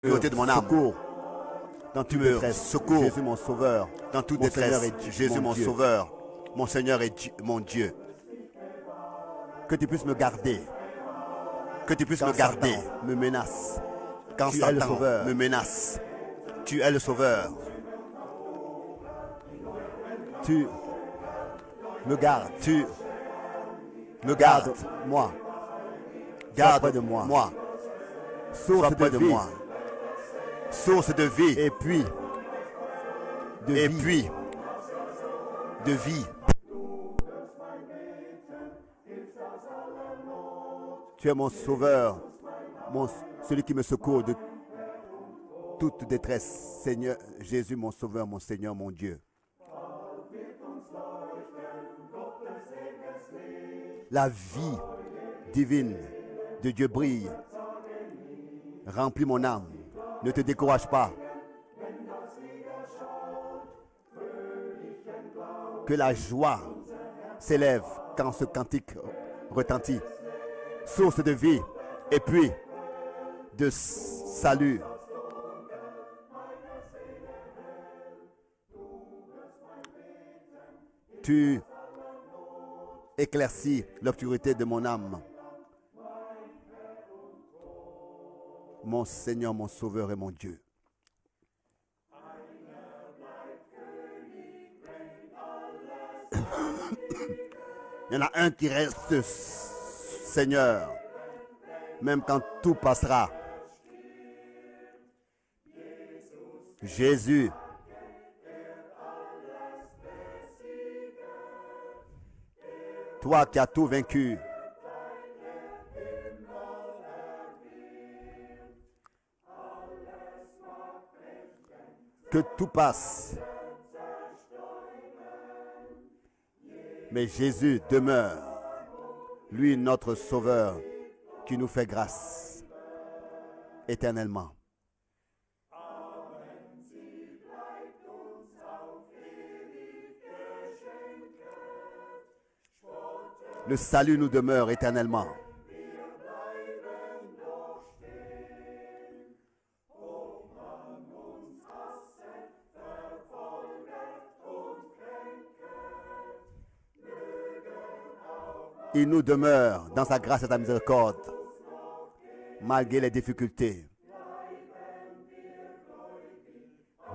Côté de mon âme. Secours dans toute détresse. Secours. Jésus mon sauveur. Dans toute Mon Seigneur détresse. et Jésus mon Dieu. sauveur. Mon Seigneur et mon Dieu. Que tu puisses me garder. Que tu puisses Quand me garder. Satan me menace. Quand Tu es le Satan sauveur. me menace. Tu es le sauveur. Tu me gardes. Tu me gardes. Moi. Garde près de moi. Sois Source près de de vie. moi. Source de vie. Et puis. De Et vie. puis de vie. Tu es mon sauveur. Celui qui me secourt de toute détresse. Seigneur Jésus, mon sauveur, mon Seigneur, mon Dieu. La vie divine de Dieu brille. Remplis mon âme. Ne te décourage pas. Que la joie s'élève quand ce cantique retentit. Source de vie et puis de salut. Tu éclaircis l'obscurité de mon âme. Mon Seigneur, mon Sauveur et mon Dieu. Il y en a un qui reste, Seigneur, même quand tout passera. Jésus. Toi qui as tout vaincu. Que tout passe. Mais Jésus demeure, lui notre Sauveur, qui nous fait grâce éternellement. Le salut nous demeure éternellement. Il nous demeure dans sa grâce et sa miséricorde, malgré les difficultés.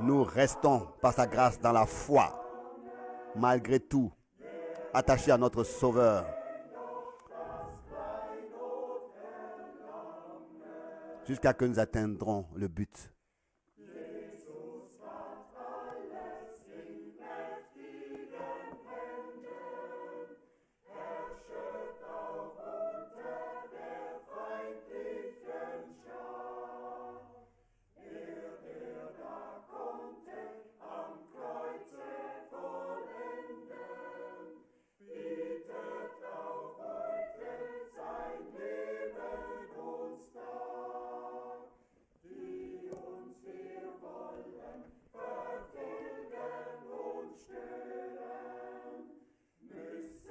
Nous restons par sa grâce dans la foi, malgré tout, attachés à notre Sauveur. Jusqu'à que nous atteindrons le but.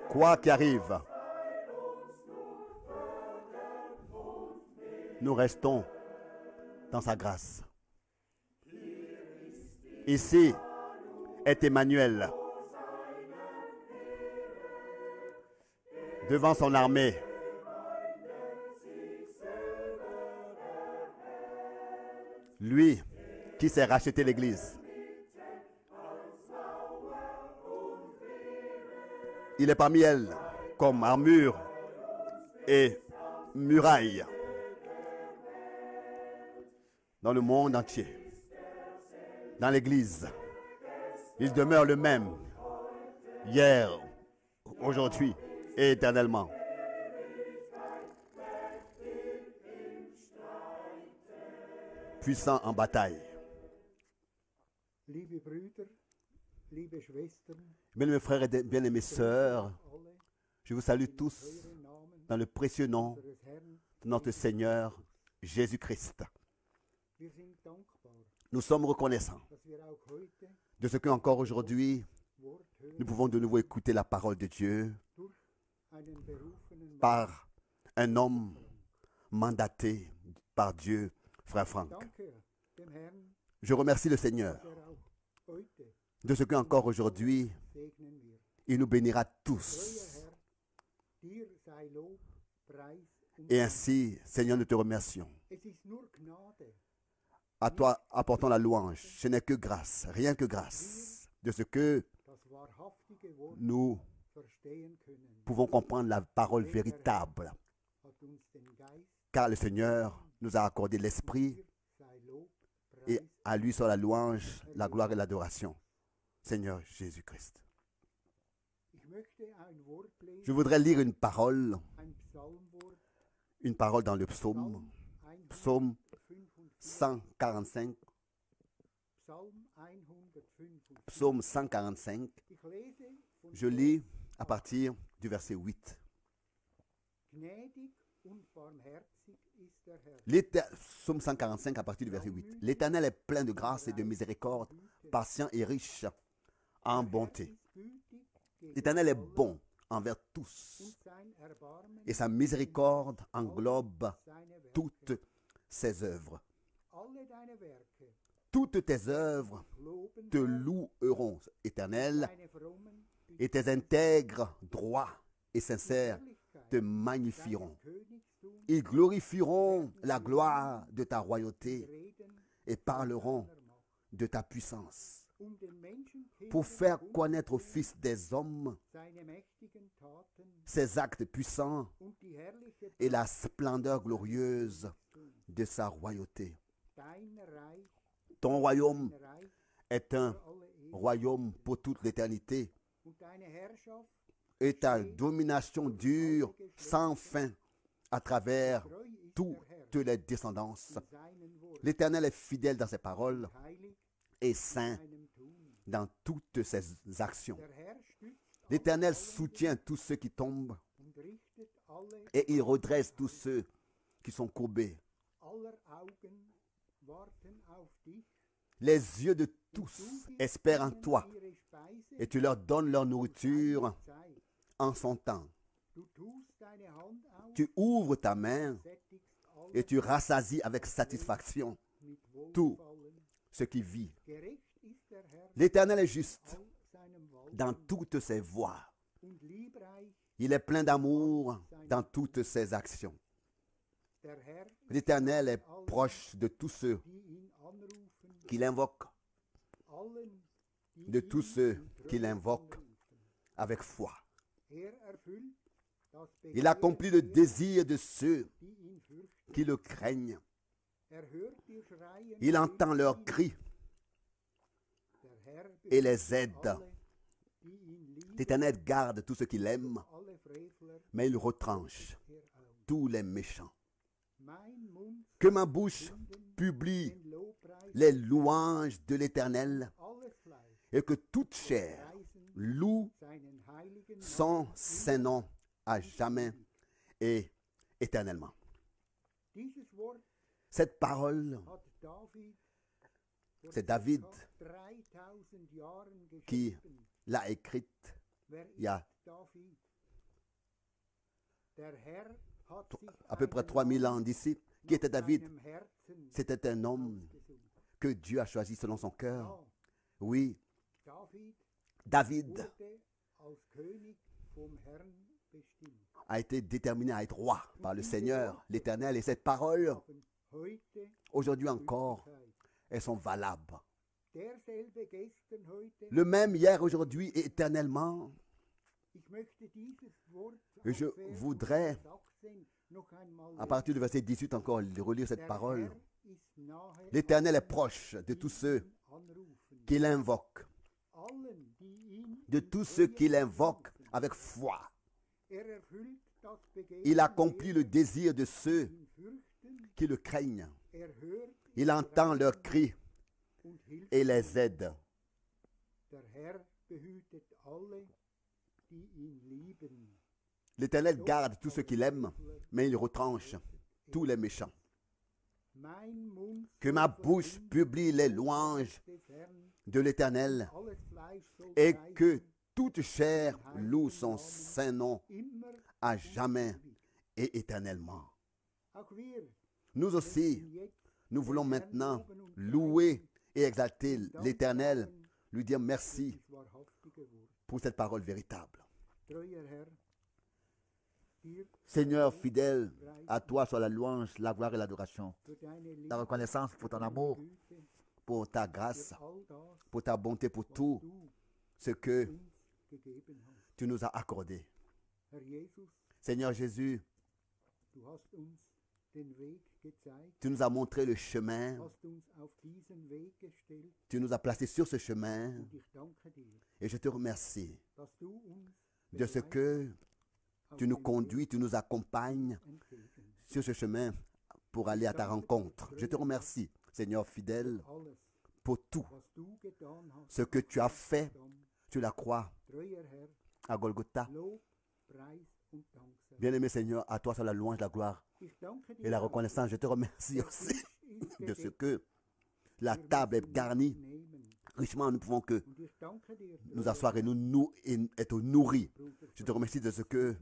Quoi qu'il arrive, nous restons dans sa grâce. Ici est Emmanuel devant son armée. Lui qui s'est racheté l'Église. Il est parmi elles comme armure et muraille dans le monde entier. Dans l'Église, il demeure le même hier, aujourd'hui et éternellement. Puissant en bataille. Bien-aimés frères et bien-aimées sœurs, je vous salue tous dans le précieux nom de notre Seigneur Jésus-Christ. Nous sommes reconnaissants de ce qu'encore aujourd'hui, nous pouvons de nouveau écouter la parole de Dieu par un homme mandaté par Dieu frère Franck. Danke dem Herrn, Je remercie le Seigneur dass auch heute de ce qu'encore aujourd'hui, segnen wird. il nous bénira Treuer tous. Herr, dir sei Lob, Preis und Et Dank. ainsi, Seigneur, nous te remercions. Es ist nur Gnade, À toi apportons la louange. Ce n'est que grâce, rien que grâce, de ce que das wahrhaftige Wort nous verstehen können. pouvons comprendre la parole véritable. Hat uns den Geist, Car le Seigneur nous a accordé l'Esprit dir sei Lob, et Preis. à lui soit la louange, la gloire et l'adoration. Seigneur Jésus-Christ. Ich möchte ein Wort lesen, Je voudrais lire une parole ein Psalmwort, dans le psaume, Psalm psaume 145. 145, Psalm 145. psaume 145. Ich lese von Je lis à partir du verset 8. Gnädig und barmherzig ist der Herr. Psaume 145 à partir du verset 8. L'Éternel est plein de grâce et de miséricorde, patient et riche en bonté. L'Éternel est bon envers tous Und sein Erbarmen et sa miséricorde englobe seine Werke. toutes ses œuvres. Alle deine Werke Toutes tes œuvres loben te loueront, Éternel, deine frommen et tes intègres, droits et sincères Herrlichkeit, te magnifieront. dein Königstum, Ils glorifieront la gloire de ta royauté reden et parleront deiner Macht. de ta puissance Den Menschen pour faire connaître aux fils des hommes seine mächtigen Taten ses actes puissants und die herrliche et la splendeur glorieuse de sa royauté. dein Reich, Ton royaume dein Reich est un für alle Ewigkeit. royaume pour toute l'éternité Und deine Herrschaft et ta domination dure sans fin à travers treu ist toutes der Herr les descendances. in seinen Worten, L'Éternel est fidèle dans ses paroles heilig et saint in seinem Tun. dans toutes ses actions. Der Herr stützt L'Éternel soutient tous ceux qui tombent und richtet alle, et il redresse tous ceux qui sont courbés. aller Augen warten auf dich. Les yeux de tous espèrent en toi Ihre Speise et tu leur donnes leur nourriture Zeit. en son temps. Du tust deine Hand auf, Tu ouvres ta main sättigst alle et tu rassasies avec satisfaction mit tout Wohlgefallen. ce qui vit. Gerecht ist der Herr L'Éternel est juste all seinem Walten dans toutes ses voies. und liebreich Il est plein d'amour dans toutes ses actions. der Herr, L'Éternel est proche de tous ceux die ihn anrufen, qui l'invoquent, allen, die de ihn tous ceux in qui Treue l'invoquent anrufen. avec foi. Er erfüllt das Il accomplit le Begehren désir de ceux die ihn fürchten. qui le craignent. Er hört ihr Schreien Il entend leurs ihnen. cris Der Herr et les behütet aide. alle, die ihn lieben, L'Éternel garde tous ceux qui l'aiment, alle Frevler mais il retranche er auf. tous les méchants. Mein Mund Que ma bouche publie den Lobpreis, les louanges de l'Éternel alles Fleisch et que toute chair preisen loue seinen heiligen son Namen. saint nom à jamais et éternellement. Dieses Wort Cette parole, hat David vor c'est David circa 3000 Jahren qui geschrieben. l'a écrite Wer il y a ist David? Der Herr hat sich à peu près einen 3000 ans Mann d'ici. Qui était nach David? seinem Herzen C'était un homme ausgesucht. que Dieu a choisi selon son cœur. Ja, Oui, David David wurde als König vom Herrn bestimmt. a été déterminé à être roi par le Seigneur, l'Éternel. Et cette parole, Haben heute aujourd'hui encore, Gültigkeit. elles sont valables. Derselbe gestern, heute. Le même hier, aujourd'hui et éternellement. Ich möchte dieses Wort Je aus Vers voudrais, 18 noch einmal à partir du verset 18 encore, relire cette Der parole. Herr ist nahe L'Éternel est allen, proche de tous die ceux ihn anrufen. qui l'invoquent, Allen, die ihn de in tous ceux Treue qui l'invoquent anrufen. avec foi. Er erfüllt das Begehren Il accomplit le derer, désir de ceux die ihn fürchten. qui le craignent. Er hört Il ihr entend leurs Schreien cris und hilft et les aide. Der Herr behütet alle, die ihn lieben. L'Éternel garde tous ceux qui l'aiment, mais il retranche tous les méchants. Mein Mund Que soll ma bouche verkünden publie les louanges des Herrn, de l'Éternel alles Fleisch soll et preisen, que toute chair loue son saint nom immer à jamais et éternellement. auch wir Nous aussi, möchten jetzt Nous voulons maintenant louer et exalter l'Éternel, lui dire merci das wahrhaftige Wort. pour cette parole véritable. Treuer Herr, dir Seigneur fidèle, à toi soit la louange, la gloire et l'adoration, für deine Liebe, la reconnaissance pour ton amour, Güte, pour ta grâce, für all das, pour ta bonté, pour was tout du ce que uns gegeben hast. tu nous as accordé. Herr Jesus, Seigneur Jésus, du hast uns den Weg gezeigt, tu nous as montré le chemin, hast uns auf diesen Weg gestellt tu nous as placés sur ce chemin und ich danke dir, et je te remercie dass du uns de ce begleitest que auf tu nous dem conduis, tu nous accompagnes Weg entgegen. sur ce chemin pour aller à ta rencontre. Je te remercie, Seigneur fidèle, Alles, pour tout was du getan hast, ce que tu as fait dann, sur la croix treuer Herr, à Golgotha. Lob, Preis und Dank sei. Bien-aimé Seigneur, à toi soit la louange, la gloire Ich danke dir et la auch, reconnaissance. Je te remercie der aussi Tisch ist de ce gedeckt, que la wir table est müssen garnie nichts nehmen. richement. Nous pouvons que Und ich danke dir, nous treuer asseoir et et être nourris. Bruder Je te remercie de ce que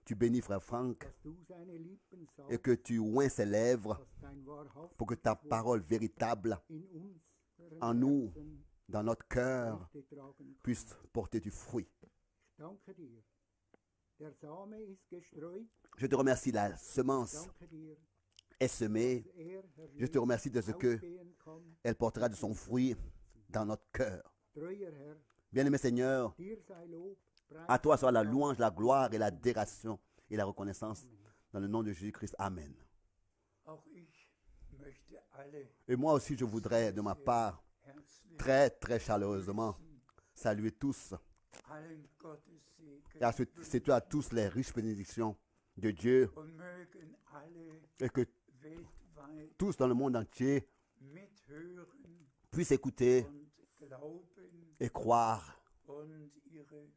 tu bénis frère Franck dass du seine Lippen et saugst, que tu oins ses lèvres dass dein wahrhaftiges pour que ta Wort parole véritable in uns, en nous, dans notre cœur, Früchte tragen kann. puisse porter du fruit. Ich danke dir. Der Same ist gestreut. Je te remercie, la semence Danke dir, est semée. dass Herr Je te remercie de ce que ausgehen kann. elle portera de son fruit dans notre cœur. Treuer Herr, Bien-aimé Seigneur, dir sei Lob, Preis à toi soit la und Dank. louange, la gloire et l'adoration et la reconnaissance dans le nom de Jésus-Christ. Amen. Auch ich möchte alle Et moi aussi, je voudrais, de ma part, herzlich très, très chaleureusement, saluer tous allen Gottes et à Segen souhaiter à tous les riches bénédictions de Dieu und mögen alle et que weltweit tous dans le monde entier mithören puissent écouter und glauben et croire und ihre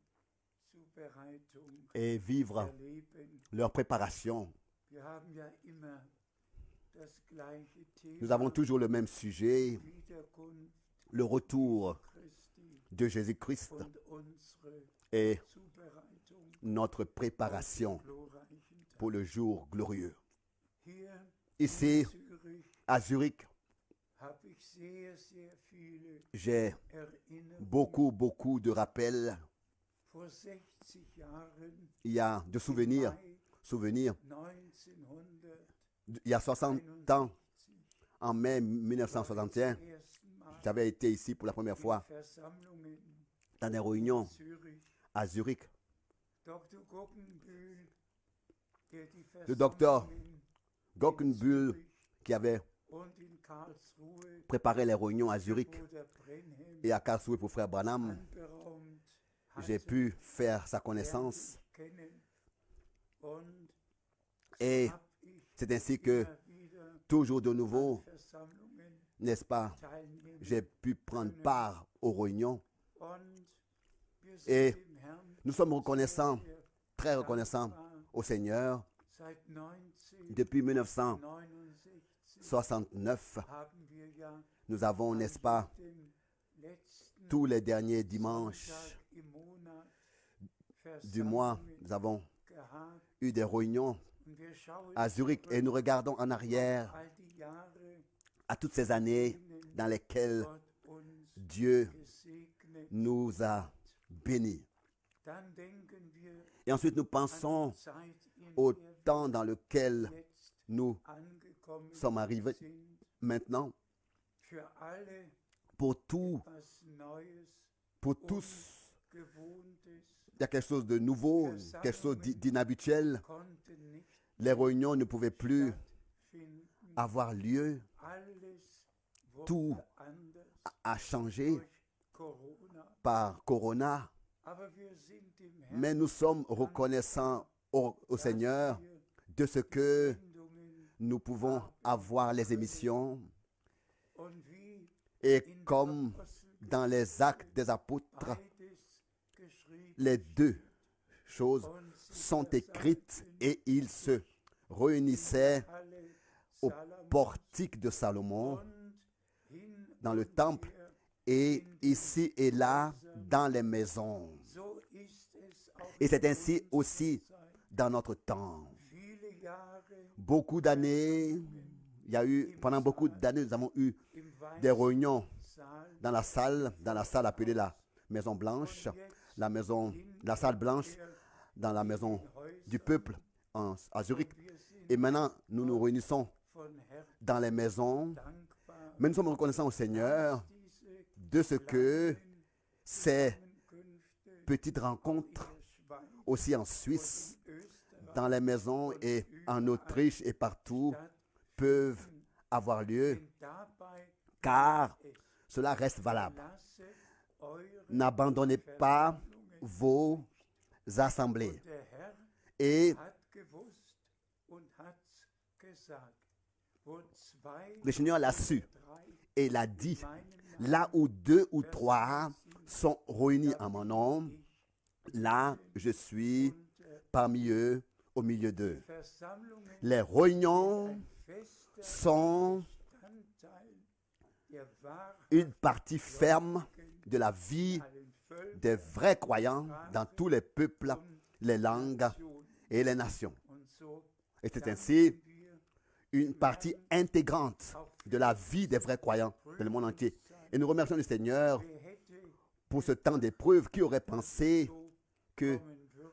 Zubereitung et vivre erleben. leur préparation. Wir haben ja immer das gleiche Thema, Nous avons toujours le même sujet, Wiederkunft le retour Christi de Jésus-Christ und unsere et Zubereitung notre préparation glorreichen Tag. pour le jour glorieux. Hier Ici, in Zürich à Zurich, habe ich sehr viele j'ai Erinnerungen. beaucoup de rappels. Vor 60 Jahren, Il y a de souvenirs, Mai souvenirs. 1961, Il y a 60 ans, en mai 1961, zum ersten Mal j'avais été ici pour la première in fois Versammlungen dans des réunions in Zürich. à Zurich. Dr. Goggenbühl, der die Le docteur Versammlungen Gockenbühl, in Zürich qui avait und in Karlsruhe préparé les réunions à Zurich Bruder Brenhem et à Karlsruhe pour frère Branham, anberaumt j'ai hatte, pu faire sa connaissance. lernen kennen. Und Et hab ich c'est ainsi que, immer wieder toujours de an nouveau, Versammlungen n'est-ce pas, teilnehmen j'ai pu prendre part aux réunions. und wir sind Et dem Herrn nous sommes reconnaissants, sehr très reconnaissants dankbar. au Seigneur. Seit Depuis 1969 1969, haben wir ja nous avons, n'est-ce pas, den letzten tous les derniers dimanches Sonntag im Monat du mois, Versammlungen nous avons gehabt eu des réunions und wir schauen à Zurich et nous regardons en auf arrière all die Jahre, à toutes ces années dans lesquelles Gott uns Dieu gesegnet. nous a bénis. Dann denken wir Et ensuite, nous an pensons die Zeit, in au der temps dans lequel wir jetzt nous angekommen sommes arrivés sind. maintenant. Für alle Pour tout, etwas Neues, pour tous, Gewohntes, il y a quelque chose de nouveau, quelque chose d'inhabituel. konnte nicht Les réunions ne pouvaient plus stattfinden. avoir lieu. Alles Tout wurde anders a changé durch Corona. par Corona. Aber wir sind dem Herrn Mais nous sommes reconnaissants au Seigneur wir de ce que Sendungen nous pouvons avoir les émissions. und wie Et in comme der Apostelgeschichte dans les actes des apôtres, beides geschrieben les deux choses und sie sont écrites versammelten et ils se réunissaient alle au Salomon portique de Salomon, und hin dans le und temple, her. et ici et là dans les maisons. So ist es auch Et c'est in ainsi unserer aussi Zeit. dans notre temps. Viele Jahre Beaucoup d'années Il y a eu, pendant beaucoup d'années, nous avons eu des réunions dans la salle appelée la Maison Blanche, la salle blanche, dans la maison du peuple à Zurich. Et maintenant, nous nous réunissons dans les maisons. Mais nous sommes reconnaissants au Seigneur de ce que ces petites rencontres, aussi en Suisse, dans les maisons et en Autriche et partout, peuvent avoir lieu, car cela reste valable. N'abandonnez pas vos assemblées. Et le Seigneur l'a su et l'a dit, là où 2 ou 3 sont réunis en mon nom, là je suis parmi eux, au milieu d'eux. Les réunions sont une partie ferme de la vie des vrais croyants dans tous les peuples, les langues et les nations. Et c'est ainsi une partie intégrante de la vie des vrais croyants dans le monde entier. Et nous remercions le Seigneur pour ce temps d'épreuve. Qui aurait pensé que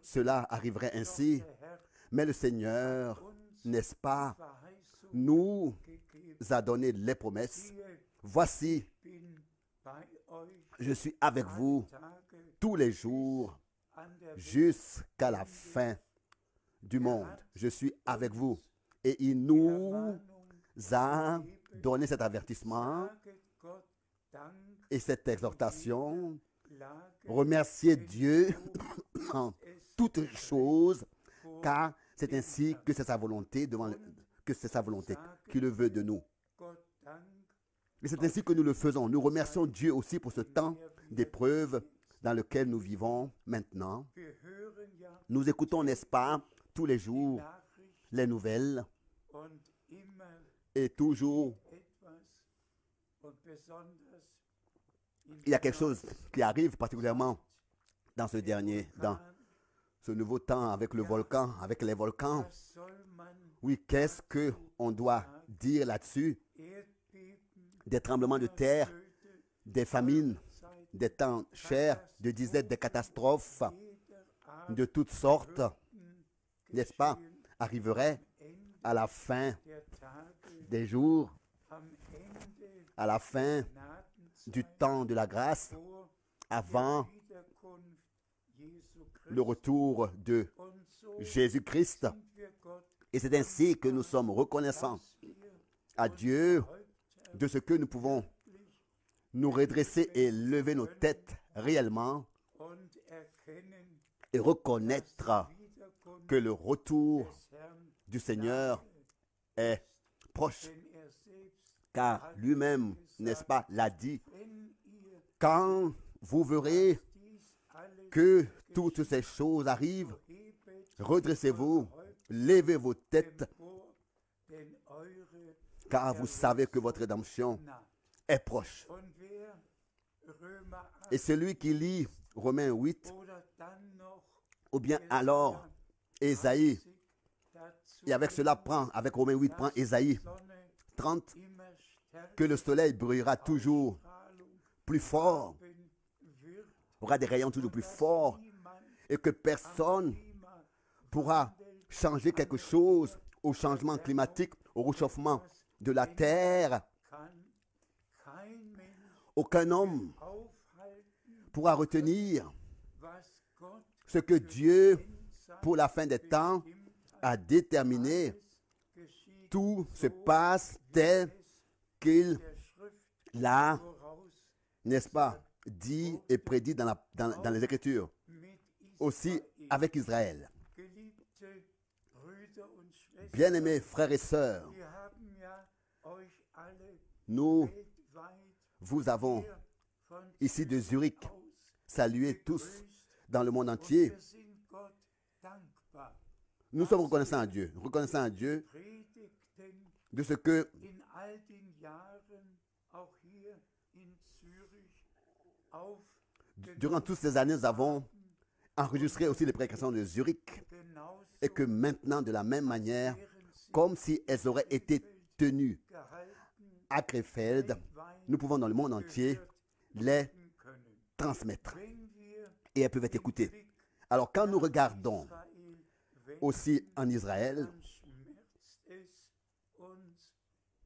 cela arriverait ainsi? Mais le Seigneur, n'est-ce pas, nous a donné les promesses. Voici, je suis avec vous tous les jours jusqu'à la fin du monde. Je suis avec vous. Et il nous a donné cet avertissement et cette exhortation. Remerciez Dieu en toutes choses, car c'est ainsi que c'est sa volonté, que c'est sa volonté qui le veut de nous. Et c'est ainsi que nous le faisons. Nous remercions Dieu aussi pour ce temps d'épreuve dans lequel nous vivons maintenant. Nous écoutons, n'est-ce pas, tous les jours les nouvelles et toujours il y a quelque chose qui arrive particulièrement dans ce nouveau temps avec le volcan, avec les volcans. Oui, qu'est-ce qu'on doit dire là-dessus? Des tremblements de terre, des famines, des temps chers, de disettes, des catastrophes de toutes sortes, n'est-ce pas, arriveraient à la fin des jours, à la fin du temps de la grâce, avant le retour de Jésus-Christ. Et c'est ainsi que nous sommes reconnaissants à Dieu de ce que nous pouvons nous redresser et lever nos têtes réellement et reconnaître que le retour du Seigneur est proche, car lui-même, n'est-ce pas, l'a dit, quand vous verrez que toutes ces choses arrivent, redressez-vous, levez vos têtes, car vous savez que votre rédemption est proche. Et celui qui lit Romains 8, ou bien alors Ésaïe, et avec cela avec Romains 8, prend Ésaïe 30, que le soleil brillera toujours plus fort, aura des rayons toujours plus forts, et que personne pourra changer quelque chose au changement climatique, au réchauffement de la terre. Aucun homme pourra retenir ce que Dieu, pour la fin des temps, a déterminé. Tout se passe tel qu'il l'a, n'est-ce pas, dit et prédit dans les Écritures. Aussi avec Israël. Bien-aimés frères et sœurs, nous vous avons ici de Zurich salué tous dans le monde entier. Nous sommes reconnaissants à Dieu de ce que durant toutes ces années, nous avons enregistré aussi les prédications de Zurich et que maintenant, de la même manière, comme si elles auraient été tenues gehalten, à Krefeld, nous pouvons dans le monde entier les werden können. transmettre Wenn wir et elles peuvent être écoutées. Blick Alors quand nous nach regardons Israel wenden, aussi en Israël, dann schmerzt es uns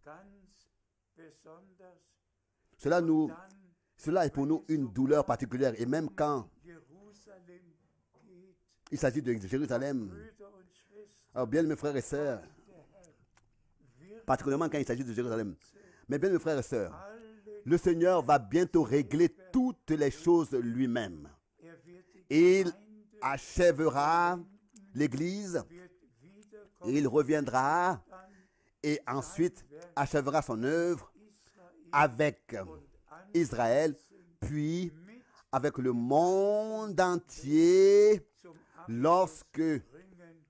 ganz besonders. cela Dann, est pour nous une douleur particulière. Et même quand Jerusalem geht, il s'agit de Jérusalem, Brüder und Schwestern, alors bien mes frères et sœurs, der Herr wird particulièrement quand il s'agit de Jérusalem, mais bien mes frères et sœurs, alle, le Seigneur va bientôt régler toutes les choses lui-même. er wird die Il Gemeinde, achèvera l'Église, wird wiederkommen, il reviendra dann et ensuite achèvera son œuvre Israel avec und Israël, puis mit avec le monde entier zum lorsque, Bringen,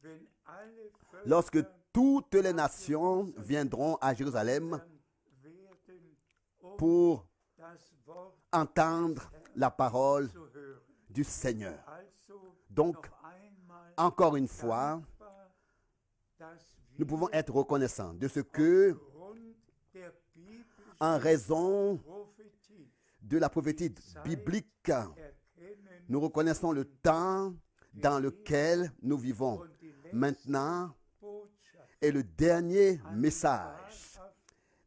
wenn alle lorsque Völker toutes les nations viendront à Jérusalem werden, pour das Wort entendre la parole zu hören. du Seigneur. Also Donc, noch einmal encore une fois, dankbar, dass nous pouvons wir être reconnaissants de ce que, aufgrund der biblischen en raison Prophetie de la prophétie biblique, erkennen nous reconnaissons le temps dans lequel nous vivons. und die letzte Maintenant Botschaft est le dernier an message. wahrhaft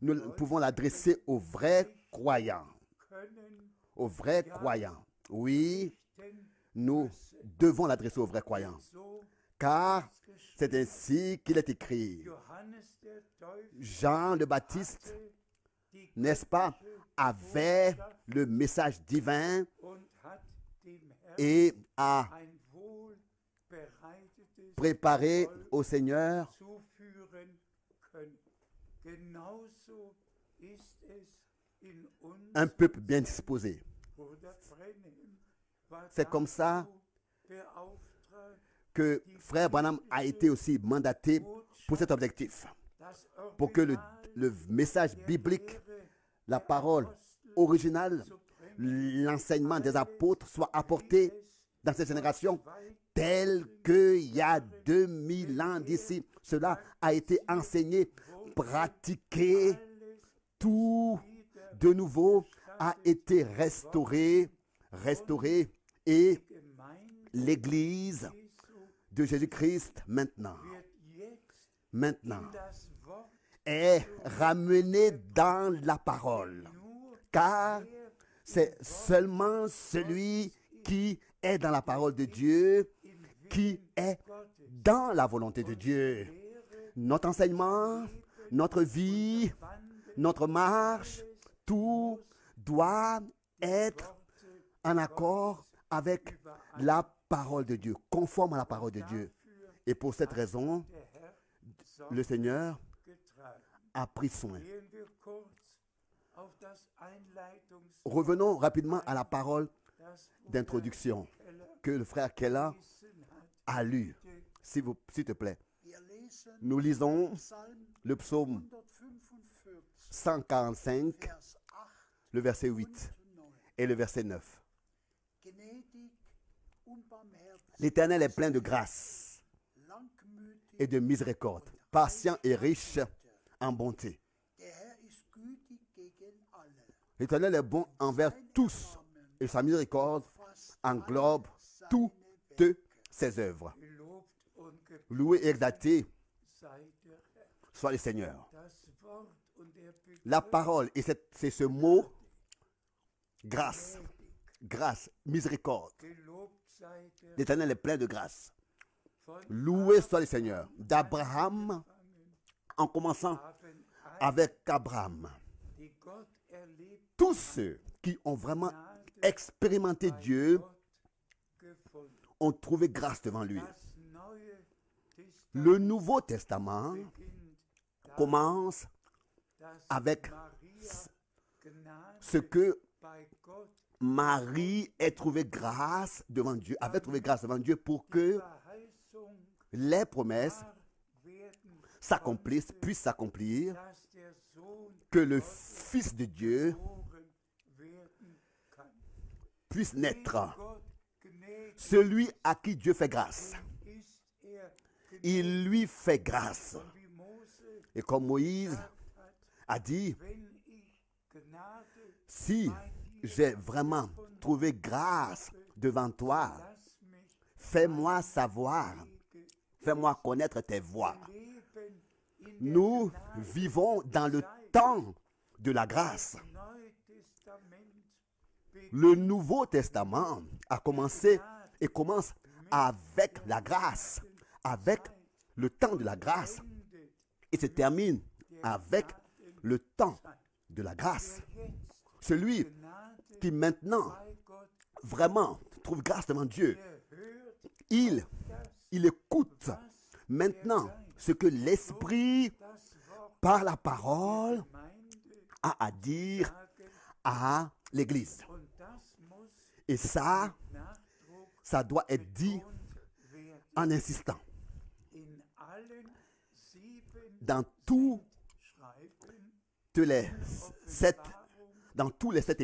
Nous pouvons l'adresser aux vrais croyants. können Aux vrais croyants. Oui, richten, nous devons l'adresser aux vrais croyants. so Car ist geschrieben. c'est ainsi qu'il est écrit. Johannes der Täufer Jean le Baptiste, hatte die n'est-ce pas, avait le message divin und hat dem Herrn et a ein wohlbereitetes préparé Volk au Seigneur zuführen können. Genauso ist es in uns. un peuple bien disposé. Bruder Brenhem war C'est comme ça dazu beauftragt, Que Frère Branham a été aussi mandaté pour cet objectif, das pour que le Original message der biblique, Lehre la der parole Apostel originale, zu bringen, l'enseignement des apôtres soit apporté wie es dans cette génération vor 2000 tel qu'il y a 2000 ans d'ici. Cela a été enseigné, pratiqué, alles tout wieder de nouveau a été restauré et Gemeinde l'Église Jesu de Jésus-Christ maintenant wird jetzt in das Wort est ramenée dans la parole. nur Car c'est seulement celui qui est dans la parole de Dieu qui est Gottes dans la volonté de Dieu. Lehre, Notre enseignement, notre vie, notre marche, tout doit être en accord avec la parole de Dieu, conforme à la parole de Dieu. Et pour cette raison, der Herr le Seigneur getragen. a pris soin. Gehen wir kurz auf das Einleitungs Revenons rapidement à la parole das d'introduction Keller que le frère Keller gelesen hat. a lu. S'il te plaît. Wir lesen Nous lisons Psalm le psaume 145, 145, Vers 8 le verset 8 und 9. et le verset 9. Gnädig und barmherzig, L'Éternel est plein de grâce langmütig, et de miséricorde, patient et riche en bonté. der Herr ist gütig gegen alle. L'Éternel est bon envers tous et sa miséricorde englobe toutes ses œuvres. Gelobt und gepriesen Loué et exalté sei der Herr. soit le Seigneur. Das Wort und der Begriff La parole, et c'est ce mot, grâce, grâce, miséricorde. gelobt sei der L'Éternel est plein de grâce. von Loué soit le Seigneur. D'Abraham, en commençant haben avec Abraham, die Gott erlebt tous ceux qui ont vraiment expérimenté Dieu Gott gefunden. ont trouvé grâce devant lui. Das Neue Testament Le Nouveau Testament beginnt commence dass avec Maria Gnade ce que bei Gott Marie ait trouvé grâce devant Dieu, avait trouvé grâce devant Dieu pour que Verheißung les promesses wahr werden, s'accomplissent, puissent s'accomplir, dass der Sohn que le Fils de Dieu geboren werden kann. puisse naître. Gott gnädig Celui à qui Dieu fait grâce, ist er gnädig. il lui fait grâce. Und wie Mose Et comme Moïse gesagt hat, a dit, wenn ich Gnade si j'ai vraiment trouvé grâce devant toi, lass mich fais-moi savoir, Wege fais-moi connaître tes voies. leben in der Nous Gnade. vivons dans le temps de la grâce. Neue Testament Le Nouveau Testament a commencé et commence avec la grâce, avec le temps de la grâce, beendet, et se termine avec le temps de la grâce. jetzt Celui Gnade qui maintenant bei Gott vraiment trouve grâce devant Dieu, erhört, il écoute was maintenant ce que l'Esprit, das Wort par la parole, Gemeinde a à dire sagen. à l'Église. Und das muss Et ça, Nachdruck ça doit être dit betont werden. en insistant. In allen 7 Dans tous Schreiben, les sept, Offenbarung, dans tous les 7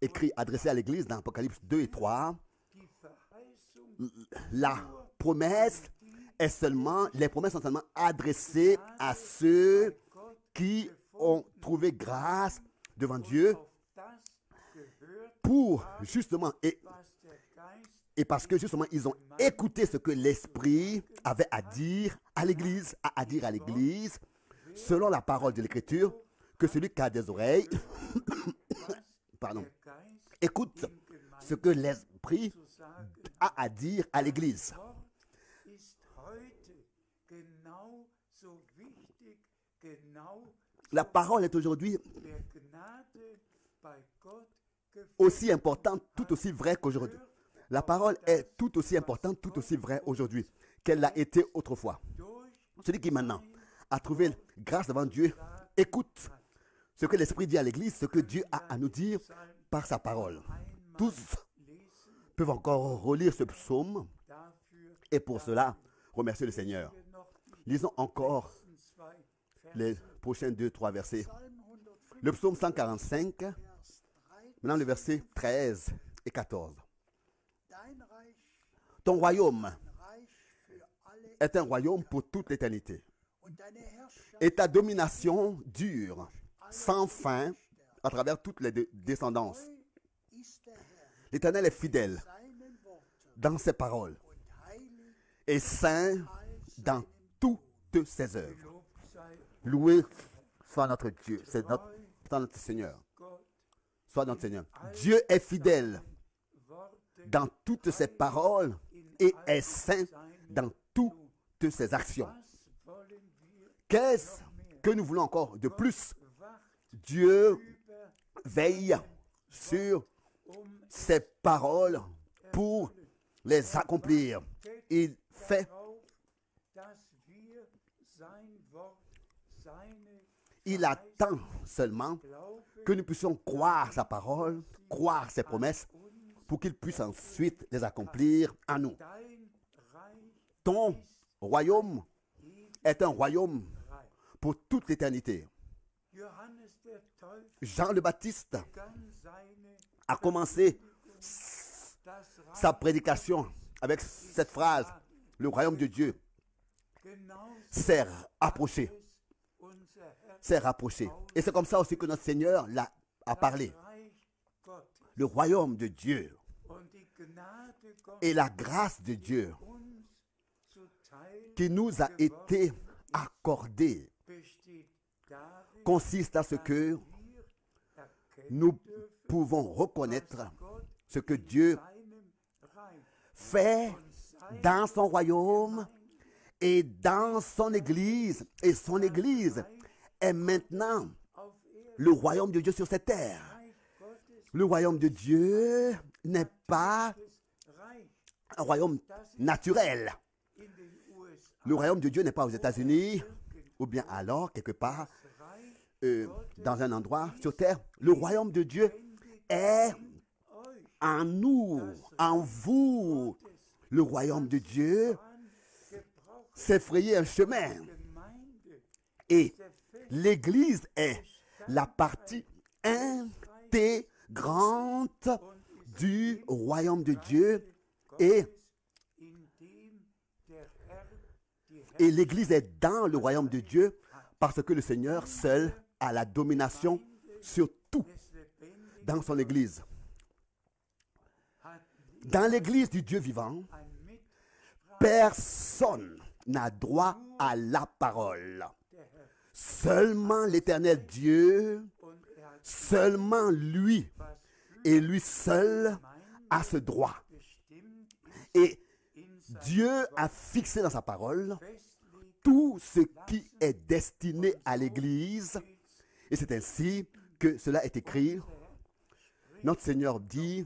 écrits adressés à l'Église dans Apocalypse 2 et 3, die Verheißung la promesse est seulement, les promesses sont seulement adressées à ceux Gott qui ont trouvé grâce devant Dieu auf das gehört, pour justement, was der Geist et parce que justement ils ont écouté ce que l'Esprit avait à dire à l'Église, à dire à l'Église, selon la parole de l'Écriture, que celui qui a des oreilles, pardon, der Geist écoute ce que l'Esprit zu sagen a à dire à l'Église. Wort ist heute genauso wichtig, genau La parole est aujourd'hui der Gnade bei Gott aussi importante, tout aussi vraie qu'aujourd'hui. La parole est tout aussi importante, tout aussi vraie aujourd'hui qu'elle l'a été autrefois. durch Celui qui maintenant a trouvé grâce devant Dieu, écoute ce que l'Esprit dit à l'Église, ce que Dieu a à nous dire par sa parole. Tous Lesen peuvent encore relire ce psaume dafür et pour cela, remercier le Seigneur. wir noch die Lisons encore letzten 2 Verse. les prochains 2-3 versets. Psalm 105, Le psaume 145, Vers 13. maintenant le verset 13 et 14. Dein Reich, Ton royaume ein Reich für alle est un royaume pour toute l'éternité. und deine Herrschaft Et ta domination dure sans fin à travers toutes les descendances. ist der Herr, L'Éternel est fidèle seinen Worten dans ses paroles und heilig et saint dans toutes ses œuvres. Lob sei Loué soit notre Dieu, c'est notre Seigneur. Gott, Soit notre Seigneur. Dieu est fidèle Worte dans toutes ses paroles et est saint dans toutes ses actions. was wollen wir Qu'est-ce que nous voulons encore de plus? wacht Dieu über veille sur ses paroles pour les accomplir. Il fait, darauf, dass wir sein Wort, seine il attend seulement Glaube que nous puissions croire sa parole, croire ses promesses, pour qu'il puisse ensuite les accomplir à nous. dein Reich Ton royaume est un royaume Reich. pour toute l'éternité. Johannes der Täufer Jean le Baptiste begann seine a commencé das sa Reich prédication avec cette phrase, le royaume de Dieu genauso s'est approché, es unser Herr s'est rapproché. Et c'est comme ça aussi que notre Seigneur a parlé. Reich Gottes Le royaume de Dieu und die Gnade Gottes et la grâce de Dieu uns zuteil qui nous a été accordée besteht darin, consiste à ce que wir erkennen nous dürfen, pouvons reconnaître was Gott ce que Dieu seinem Reich fait und seinem dans son royaume et dans son Église. Et son Église est maintenant auf Erden le royaume de Dieu sur cette terre. Reich Gottes Le royaume de Dieu n'est pas Reich, un royaume naturel. in den USA Le royaume de Dieu n'est pas aux États-Unis ou bien alors quelque part Reich dans un endroit sur terre. Le royaume de Dieu est euch en nous, en vous. Le royaume de Dieu gebraucht s'est frayé un chemin. Gemeinde Et l'Église est la partie intégrante du royaume de Dieu. Et, in dem der Herr die et l'Église est dans le royaume de Dieu Parce que le Seigneur seul a la domination sur tout dans son Église. Dans l'Église du Dieu vivant, personne n'a droit à la parole. Seulement l'Éternel Dieu, seulement lui et lui seul a ce droit. Et Dieu a fixé dans sa parole tout ce qui est destiné à l'Église. Et c'est ainsi que cela est écrit. Notre Seigneur dit,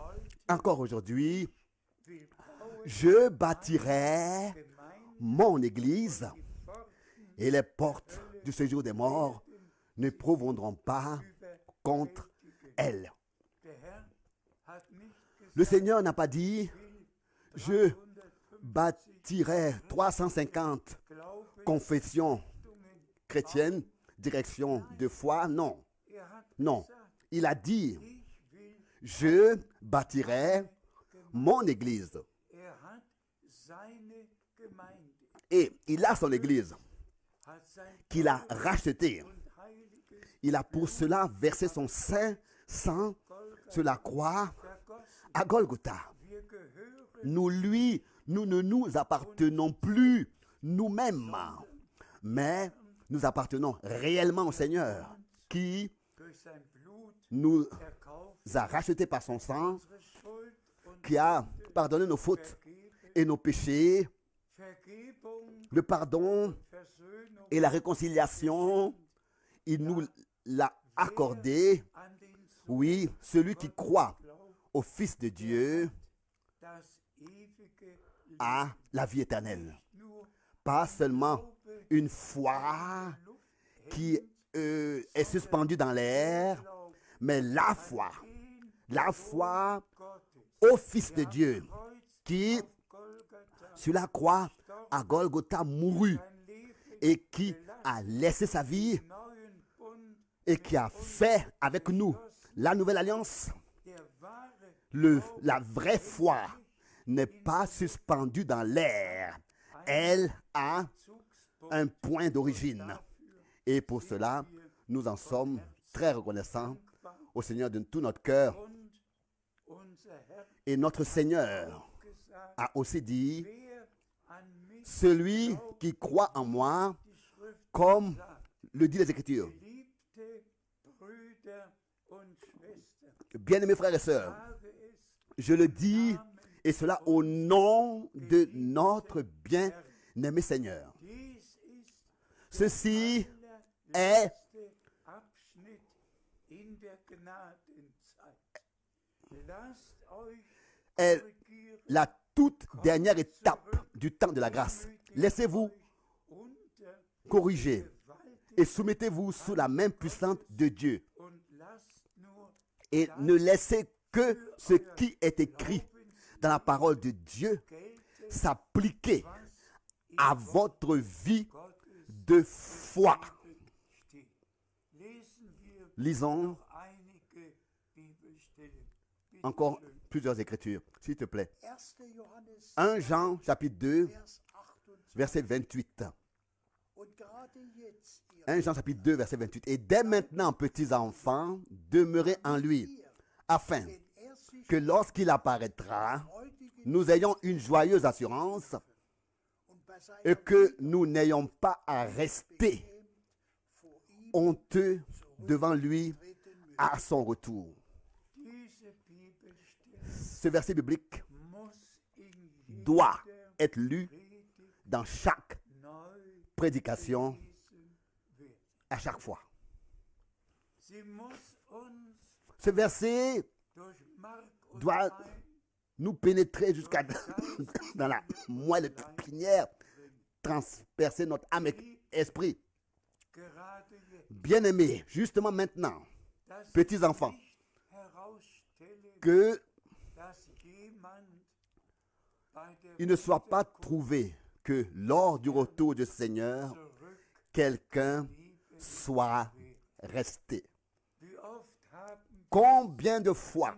encore aujourd'hui, je bâtirai mon Église et les portes du séjour des morts ne prévaudront pas contre elle. Le Seigneur n'a pas dit, je bâtirai 350 confessions chrétiennes, direction de foi. Non, non. Il a dit, je bâtirai mon Église. Et il a son Église qu'il a rachetée. Il a pour cela versé son saint sang sur la croix à Golgotha. Nous ne nous appartenons plus nous-mêmes, mais nous appartenons réellement au Seigneur qui nous a rachetés par son sang, qui a pardonné nos fautes et nos péchés, le pardon et la réconciliation. Il nous l'a accordé. Oui, celui qui croit au Fils de Dieu a la vie éternelle. Pas seulement une foi qui est suspendue dans l'air, mais la foi au Fils de Dieu qui, sur la croix à Golgotha, mourut et qui a laissé sa vie et qui a fait avec nous la nouvelle alliance. La vraie foi n'est pas suspendue dans l'air. Elle a un point d'origine. Et pour cela, nous en sommes très reconnaissants au Seigneur de tout notre cœur. Et notre Seigneur a aussi dit, celui qui croit en moi, comme le dit les Écritures. Bien-aimés frères et sœurs, je le dis, et cela au nom de notre bien-aimé Seigneur. Ceci est la toute dernière étape du temps de la grâce. Laissez-vous corriger et soumettez-vous sous la main puissante de Dieu. Et ne laissez que ce qui est écrit dans la parole de Dieu s'appliquer à votre vie de foi. Lisons encore plusieurs écritures, s'il te plaît. 1 Jean chapitre 2, verset 28. 1 Jean chapitre 2, verset 28. Et dès maintenant, petits enfants, demeurez en lui, afin que lorsqu'il apparaîtra, nous ayons une joyeuse assurance et que nous n'ayons pas à rester honteux devant lui à son retour. Ce verset biblique doit être lu dans chaque prédication, à chaque fois. Ce verset doit nous pénétrer jusqu'à dans la moelle épinière, transpercer notre âme et esprit. Bien-aimés, justement maintenant, petits enfants, que il ne soit pas trouvé que lors du retour du Seigneur, quelqu'un soit resté. Combien de fois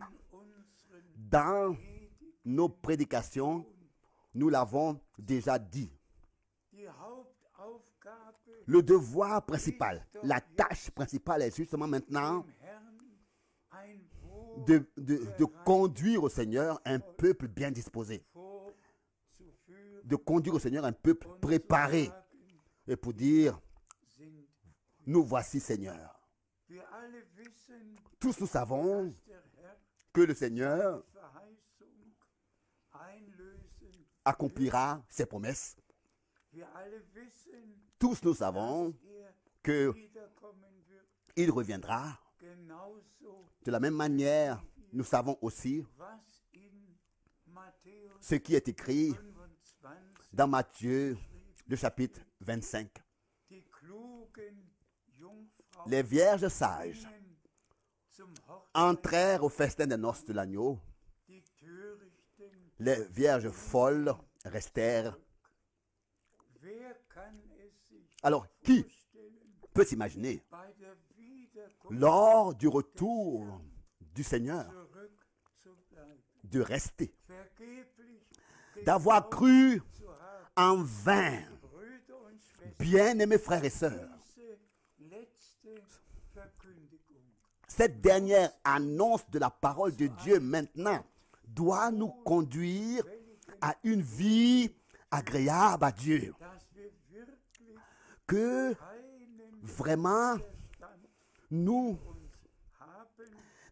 dans nos prédications, nous l'avons déjà dit. Le devoir principal, la tâche principale est justement maintenant de conduire au Seigneur un peuple bien disposé, de conduire au Seigneur un peuple préparé, et pour dire, nous voici Seigneur. Tous nous savons que le Seigneur accomplira ses promesses. Tous nous savons qu'il reviendra. De la même manière, nous savons aussi ce qui est écrit dans Matthieu, le chapitre 25. Les vierges sages entrèrent au festin des noces de l'agneau. Les vierges folles restèrent. Alors, qui peut s'imaginer, lors du retour du Seigneur, de rester, d'avoir cru en vain, bien-aimés frères et sœurs, cette dernière annonce de la parole de Dieu maintenant doit nous conduire à une vie agréable à Dieu. Que vraiment nous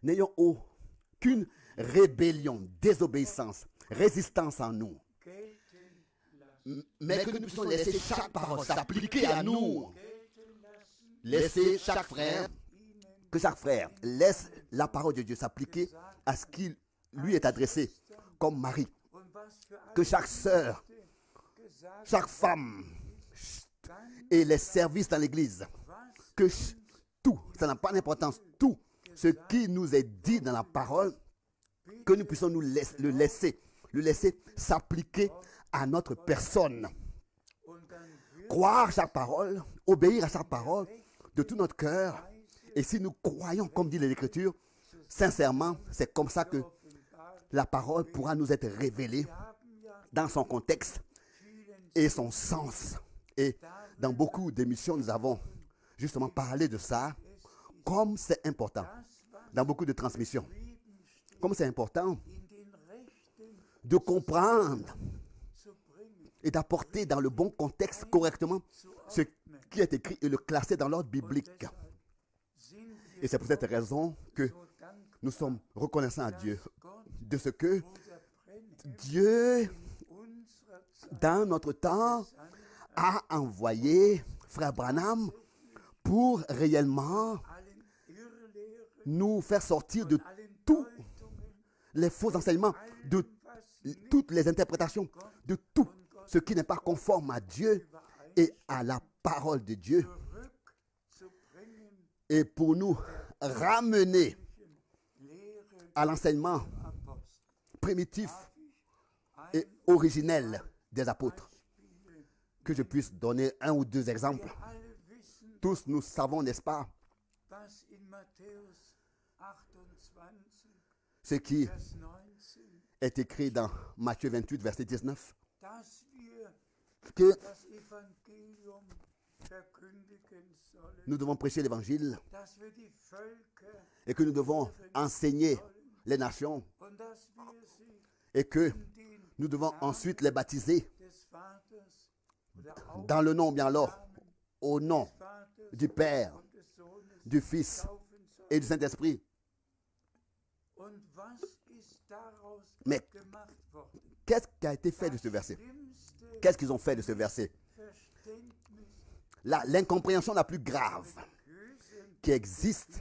n'ayons aucune rébellion, désobéissance, résistance en nous, mais que nous puissions laisser chaque parole s'appliquer à nous. Laisser chaque frère, que chaque frère laisse la parole de Dieu s'appliquer à ce qui lui est adressé, comme Marie. Que chaque sœur, chaque femme et les services dans l'église, que tout, ça n'a pas d'importance, tout ce qui nous est dit dans la parole, que nous puissions le laisser s'appliquer à notre personne. Croire chaque parole, obéir à chaque parole de tout notre cœur. Et si nous croyons, comme dit l'Écriture, sincèrement, c'est comme ça que la parole pourra nous être révélée dans son contexte et son sens. Et dans beaucoup d'émissions, nous avons justement parlé de ça, comme c'est important, dans beaucoup de transmissions, comme c'est important de comprendre et d'apporter dans le bon contexte correctement ce qui est écrit et le classer dans l'ordre biblique. Et c'est pour cette raison que nous sommes reconnaissants à Dieu de ce que Dieu, dans notre temps, a envoyé Frère Branham pour réellement nous faire sortir de tous les faux enseignements, de toutes les interprétations, de tout ce qui n'est pas conforme à Dieu et à la parole de Dieu, et pour nous ramener à l'enseignement primitif et originel des apôtres. Que je puisse donner un ou deux exemples. Tous nous savons, n'est-ce pas, ce qui est écrit dans Matthieu 28, verset 19, que nous devons prêcher l'évangile et que nous devons enseigner les nations et que nous devons ensuite les baptiser dans le nom, bien alors, au nom du Père, du Fils et du Saint-Esprit. Mais qu'est-ce qui a été fait de ce verset? Qu'est-ce qu'ils ont fait de ce verset? L'incompréhension la plus grave qui existe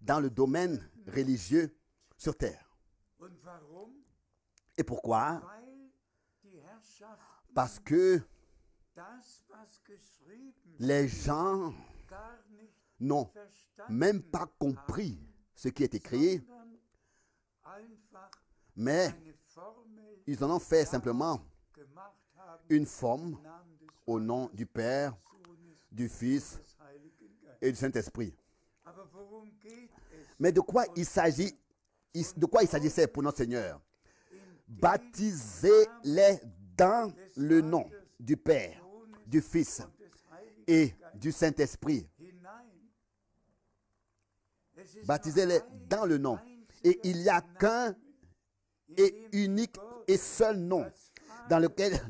dans le domaine religieux sur terre. Et pourquoi? Parce que les gens n'ont même pas compris ce qui est écrit, mais ils en ont fait simplement une forme au nom du Père, du Fils et du Saint-Esprit. Mais de quoi il s'agissait pour notre Seigneur? Baptisez-les dans le nom du Père, du Fils et du Saint-Esprit. Baptisez-les dans le nom. Et il n'y a qu'un et unique et seul nom dans lequel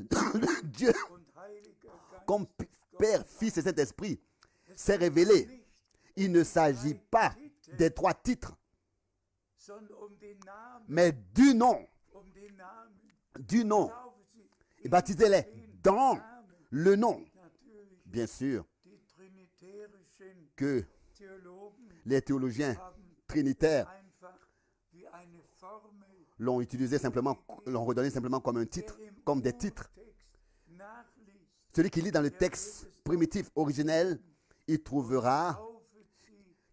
Dieu, comme Père, Fils et Saint-Esprit, s'est révélé. Il ne s'agit pas des 3 titres, mais du nom. Du nom. Et baptisez-les dans le nom. Bien sûr que les théologiens trinitaires l'ont utilisé simplement, l'ont redonné simplement comme un titre, comme des titres. Celui qui lit dans le texte primitif originel, il trouvera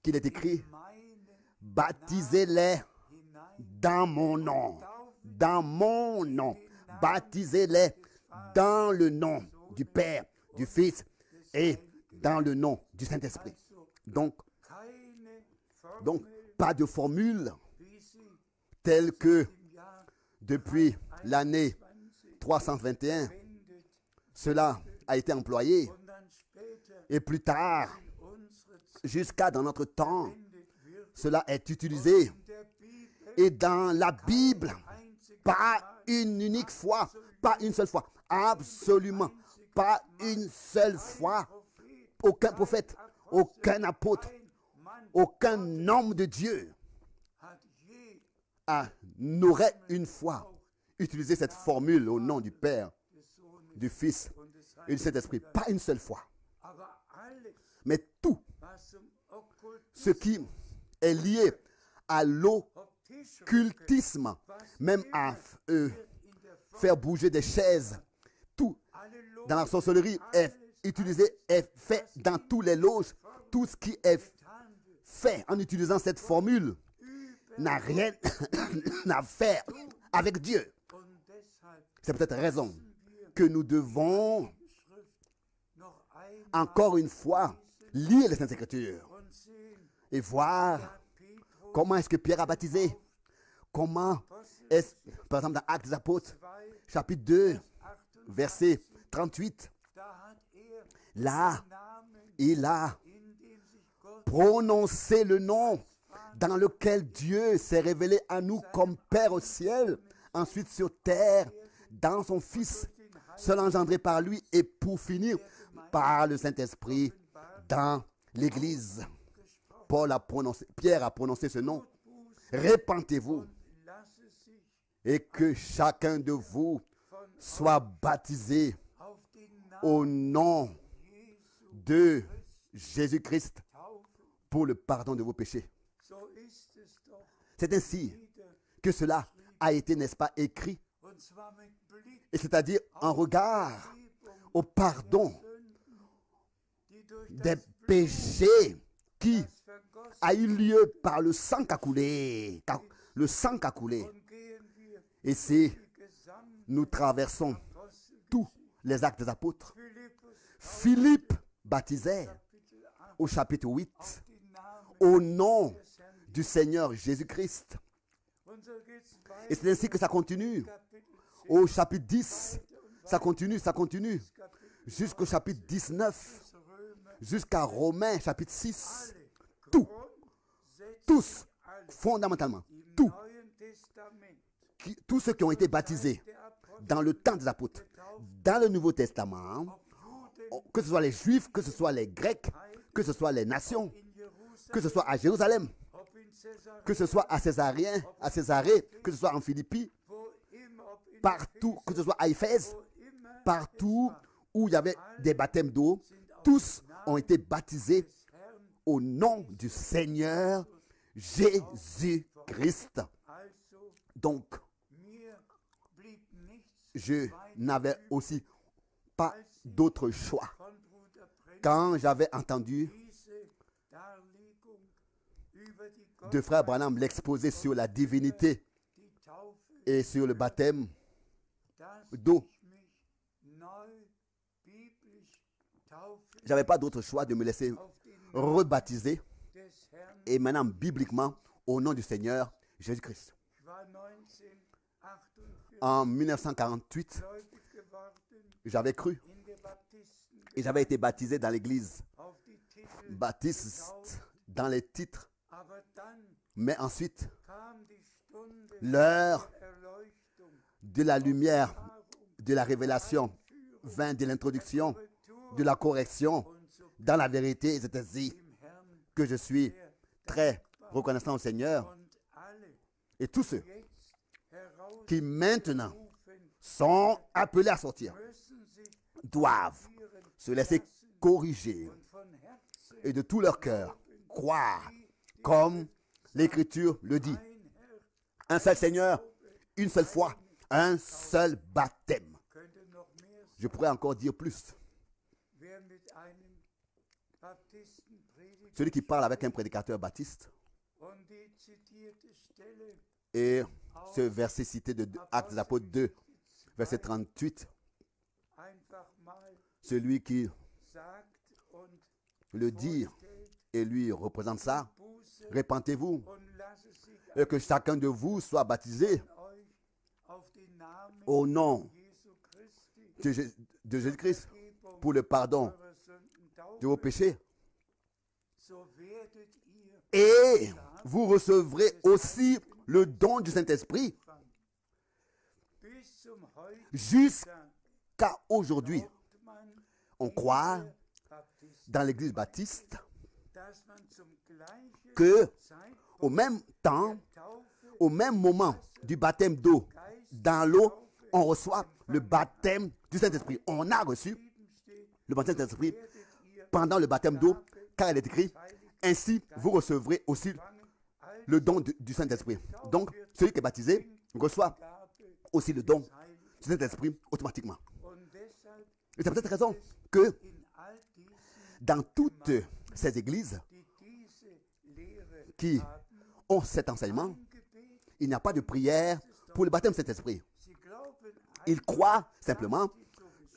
qu'il est écrit « Baptisez-les dans mon nom ». Dans mon nom. Baptisez-les dans le nom du Père, du Fils et dans le nom du Saint-Esprit. Donc, pas de formule telle que depuis l'année 321, cela a été employé. Et plus tard, jusqu'à dans notre temps, cela est utilisé. Et dans la Bible, pas une unique fois, pas une seule fois, absolument pas une seule fois, aucun prophète, aucun apôtre, aucun homme de Dieu n'aurait une fois utilisé cette formule au nom du Père, du Fils et du Saint-Esprit. Pas une seule fois. Mais tout ce qui est lié à l'occultisme, même à faire bouger des chaises, tout dans la sorcellerie est utilisé, est fait dans tous les loges. Tout ce qui est fait en utilisant cette formule n'a rien à faire avec Dieu. C'est peut-être raison que nous devons encore une fois lire les Saintes Écritures et voir comment est-ce que Pierre a baptisé. Comment est-ce, par exemple dans Actes des Apôtres, chapitre 2, verset 38, là, il a prononcé le nom dans lequel Dieu s'est révélé à nous comme Père au ciel, ensuite sur terre, dans son Fils, seul engendré par lui, et pour finir, par le Saint-Esprit, dans l'Église. Pierre a prononcé ce nom. Repentez-vous et que chacun de vous soit baptisé au nom de Jésus-Christ pour le pardon de vos péchés. C'est ainsi que cela a été, n'est-ce pas, écrit, et c'est-à-dire en regard au pardon des péchés qui a eu lieu par le sang qu'a coulé. Le sang qu'a coulé. Et si nous traversons tous les actes des apôtres, Philippe baptisait au chapitre 8 au nom du Seigneur Jésus-Christ. Et c'est ainsi que ça continue. Au chapitre 10, ça continue, jusqu'au chapitre 19, jusqu'à Romains, chapitre 6. Tous, fondamentalement, tous ceux qui ont été baptisés dans le temps des apôtres, dans le Nouveau Testament, que ce soit les Juifs, que ce soit les Grecs, que ce soit les nations, que ce soit à Jérusalem, que ce soit à Césarée, que ce soit en Philippie, partout, que ce soit à Éphèse, partout où il y avait des baptêmes d'eau, tous ont été baptisés au nom du Seigneur Jésus-Christ. Donc, je n'avais aussi pas d'autre choix. Quand j'avais entendu de frère Branham l'exposer sur la divinité et sur le baptême d'eau, j'avais pas d'autre choix de me laisser rebaptiser et maintenant bibliquement au nom du Seigneur Jésus-Christ. En 1948, j'avais cru Et j'avais été baptisé dans l'église auf die Titel, baptiste dans les titres. aber dann Mais ensuite, kam die Stunde l'heure der Erleuchtung, de la lumière, de la révélation, vint de l'introduction, de la correction und so dans la vérité. Et c'est ainsi im Herrn que je suis très reconnaissant au Seigneur und alle et tous ceux jetzt herausrufen, qui maintenant sont appelés à sortir müssen sich doivent se laisser corriger und von Herzen et de tout leur cœur croire comme l'Écriture le dit. ein Herr Un seul Seigneur, une seule foi, un seul baptême. könnte noch mehr Je pourrais encore dire plus. wer mit einem Baptisten predigt Celui qui parle avec un prédicateur baptiste und die zitierte Stelle et ce verset cité de Actes des Apôtres 2, verset 38, einfach mal celui qui sagt und le dit vorstellt, et lui représente ça, Buße répentez-vous und lasse sich et que chacun de vous soit baptisé euch auf den Namen au nom Jesu Christi de Jésus-Christ Vergebung pour le pardon eurer Sünden de vos taufen, péchés. so werdet ihr Et vous recevrez aussi le don du Saint-Esprit bis zum heutigen jusqu'à aujourd'hui. glaubt man On croit Baptisten, dans l'église baptiste dass man zum gleichen que Zeitpunkt au même temps, Taufe au même moment du baptême d'eau, dans l'eau, on reçoit le baptême du Saint-Esprit. On a reçu geschrieben steht, le baptême du Saint-Esprit werdet ihr pendant le baptême d'eau, car il est écrit, ainsi vous recevrez aussi le don du Saint-Esprit. Donc, celui qui est baptisé reçoit Gabe aussi le don du Saint-Esprit automatiquement. und deshalb Et c'est pour cette raison que in all diesen, dans toutes ces églises die diese Lehre qui haben, ont cet enseignement, ein Gebet, il n'y a pas de prière pour le baptême du Saint-Esprit. sie glauben Ils croient simplement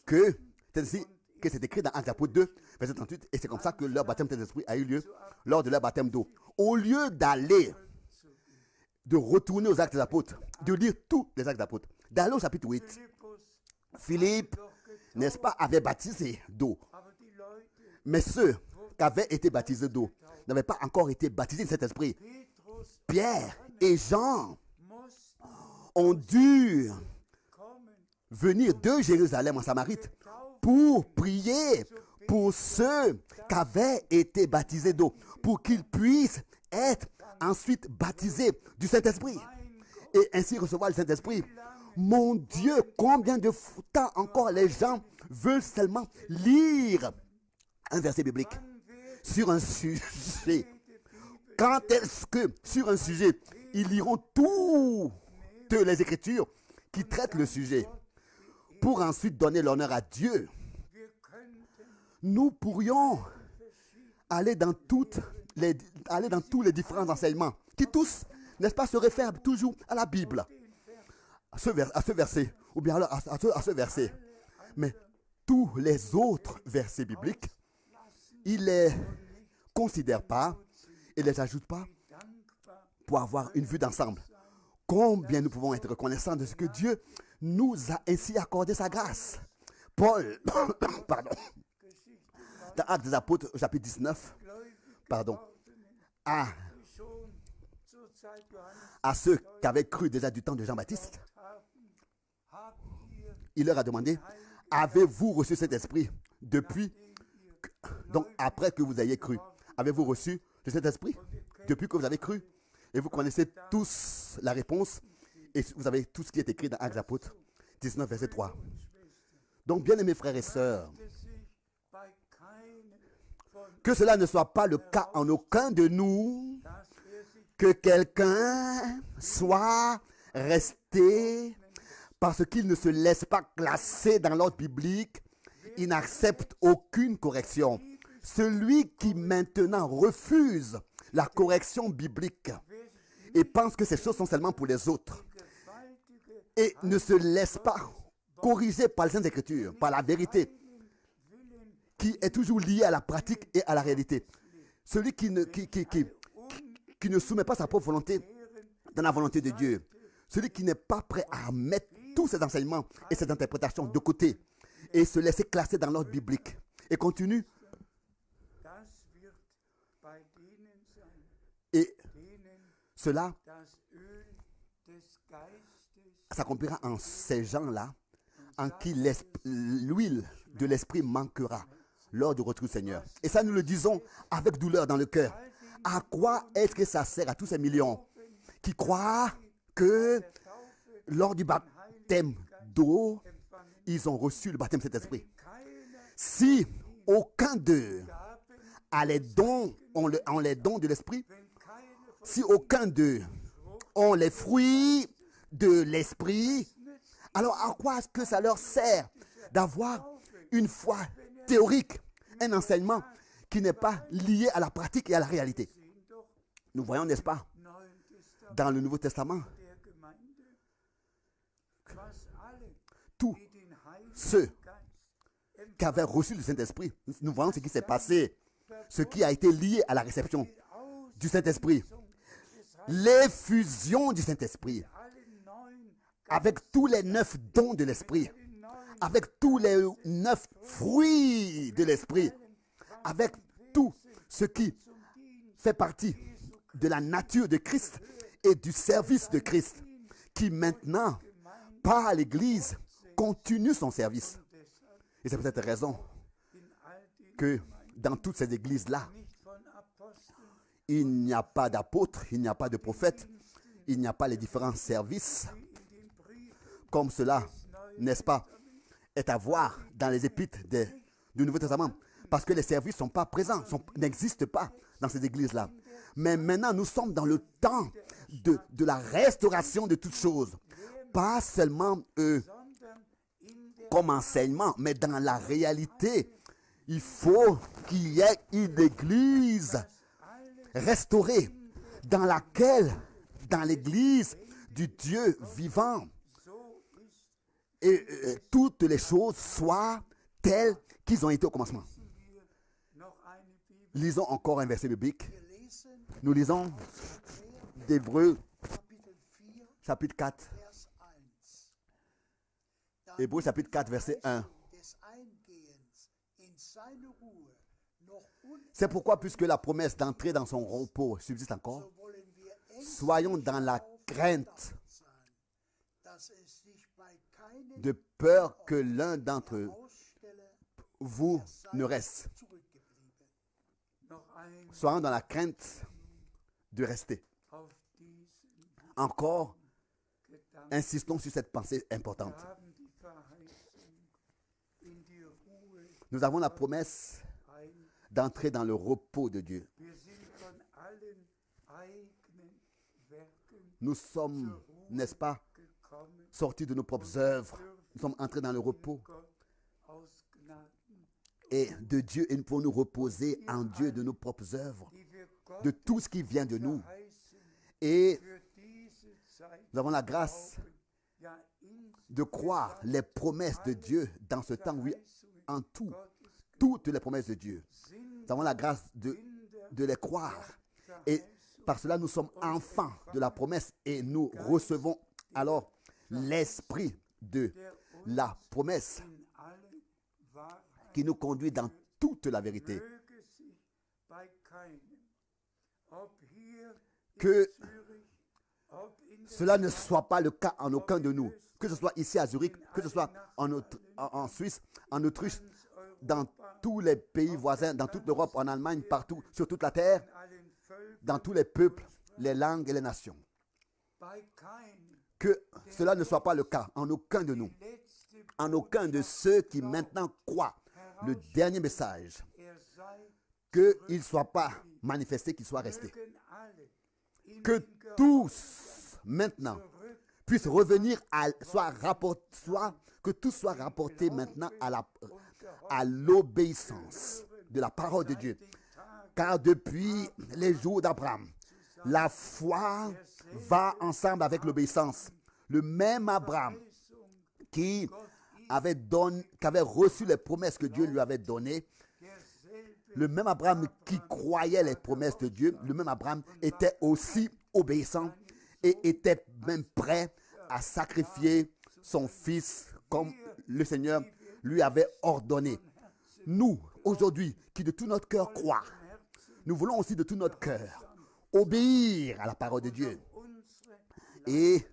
que c'est ainsi que c'est écrit dans Actes des Apôtres 2, verset 38, et c'est comme ça que leur baptême du Saint-Esprit a eu lieu lors de leur baptême d'eau. Au lieu d'aller, de retourner aux Actes des Apôtres, de lire tous les Actes des Apôtres, d'aller au chapitre 8, Philippus Philippe, doch getauft, n'est-ce pas, avait baptisé d'eau. aber die Leute, Mais ceux qui avaient été baptisés d'eau n'avaient pas encore été baptisés de cet esprit. Petrus, Pierre et Jean mussten ont dû kommen, venir de Jérusalem en Samarite pour prier pour ceux qui avaient été baptisés d'eau, pour qu'ils puissent être ensuite baptisés du Saint-Esprit et ainsi recevoir le Saint-Esprit. Mon Dieu, combien de temps encore les gens veulent seulement lire un verset biblique sur un sujet. Quand est-ce que sur un sujet, ils liront toutes les Écritures qui traitent le sujet pour ensuite donner l'honneur à Dieu? wir könnten Nous pourrions aller dans tous les différents enseignements qui tous, n'est-ce pas, se réfèrent toujours à la Bible, à ce verset, ou bien alors à ce verset. Mais tous les autres versets bibliques, ils ne les considèrent pas et ne les ajoutent pas dankbar pour avoir une vue d'ensemble. Combien nous pouvons être reconnaissants de ce que Dieu nous a ainsi accordé sa grâce. Paul, pardon, dans Actes des Apôtres, chapitre 19, pardon, à schon zur Zeit Johannes à ceux qui avaient cru déjà du temps de Jean-Baptiste, haben, habt ihr il leur a demandé, avez-vous reçu cet esprit depuis, donc après que vous ayez cru, avez-vous reçu de cet esprit depuis que vous avez cru? Et vous connaissez tous la réponse, et vous avez tout ce qui est écrit dans Actes des Apôtres 19, verset 3. Donc, bien aimés frères et sœurs, sich bei keinem von que cela ne soit pas le cas en aucun de nous, dass sich que quelqu'un soit resté parce qu'il ne se laisse pas classer dans l'ordre biblique, il n'accepte aucune correction. Celui qui maintenant refuse la correction biblique et pense que ces choses sont seulement pour les autres gewaltige et ne se laisse pas corriger par les Saintes Écritures, par la vérité, Willen qui est toujours liée à la pratique et à la réalité. Celui qui ne soumet pas sa propre volonté dans la volonté de Dieu. Celui qui n'est pas prêt à mettre tous ses enseignements et ses interprétations de côté et se laisser classer dans l'ordre biblique et continue. Das wird bei denen sein, Et denen cela das Öl des Geistes s'accomplira en ces gens-là, en qui l'huile de l'esprit manquera lors du retour du Seigneur. Et ça, nous le disons avec douleur dans le cœur. À quoi est-ce que ça sert à tous ces millions qui croient que lors du baptême d'eau, ils ont reçu le baptême de cet esprit? Si aucun d'eux a les dons, ont les dons de l'esprit, si aucun d'eux ont les fruits de l'esprit, alors à quoi est-ce que ça leur sert d'avoir une foi théorique, un enseignement qui n'est pas lié à la pratique et à la réalité? Nous voyons, n'est-ce pas, dans le Nouveau Testament, tous ceux qui avaient reçu le Saint-Esprit, nous voyons ce qui s'est passé, ce qui a été lié à la réception du Saint-Esprit, l'effusion du Saint-Esprit, avec tous les 9 dons de l'Esprit, avec tous les 9 fruits de l'Esprit, avec tout ce qui fait partie de la nature de Christ et du service de Christ, qui maintenant, par l'Église, continue son service. Et c'est pour cette raison que dans toutes ces églises-là, il n'y a pas d'apôtres, il n'y a pas de prophètes, il n'y a pas les différents services, comme cela, n'est-ce pas, est à voir dans les épîtres du Nouveau Testament. Parce que les services ne sont pas présents, n'existent pas dans ces églises-là. Mais maintenant, nous sommes dans le temps de la restauration de toutes choses. Pas seulement comme enseignement, mais dans la réalité. Il faut qu'il y ait une église restaurée dans laquelle, dans l'église du Dieu vivant, et toutes les choses soient telles qu'ils ont été au commencement. Lisons encore un verset biblique. Nous lisons d'Hébreux chapitre 4. Hébreux chapitre 4, verset 1. C'est pourquoi, puisque la promesse d'entrer dans son repos subsiste encore, soyons dans la crainte, de peur que l'un d'entre vous ne reste. Soyons dans la crainte de rester. Encore, insistons sur cette pensée importante. Nous avons la promesse d'entrer dans le repos de Dieu. Nous sommes, n'est-ce pas, sortis de nos propres œuvres. Nous sommes entrés dans le repos et de Dieu, et nous pouvons nous reposer en Dieu de nos propres œuvres, de tout ce qui vient de nous. Et nous avons la grâce de croire les promesses de Dieu dans ce temps, oui, en tout, toutes les promesses de Dieu. Nous avons la grâce de les croire. Et par cela, nous sommes enfants de la promesse et nous recevons alors l'esprit de la promesse qui nous conduit dans toute la vérité. Que cela ne soit pas le cas en aucun de nous, que ce soit ici à Zurich, que ce soit en Suisse, en Autriche, dans tous les pays voisins, dans toute l'Europe, en Allemagne, partout, sur toute la terre, dans tous les peuples, les langues et les nations. Que cela ne soit pas le cas en aucun de nous, en aucun de ceux qui maintenant croient le dernier message, qu'il ne soit pas manifesté, qu'il soit resté. Que tous maintenant puissent revenir que tout soit rapporté maintenant à l'obéissance de la parole de Dieu. Car depuis les jours d'Abraham, la foi va ensemble avec l'obéissance. Le même Abraham qui avait reçu les promesses que Dieu lui avait données, le même Abraham qui croyait les promesses de Dieu, le même Abraham était aussi obéissant et était même prêt à sacrifier son fils comme le Seigneur lui avait ordonné. Nous aujourd'hui qui de tout notre cœur croit, nous voulons aussi de tout notre cœur obéir à la parole de Dieu et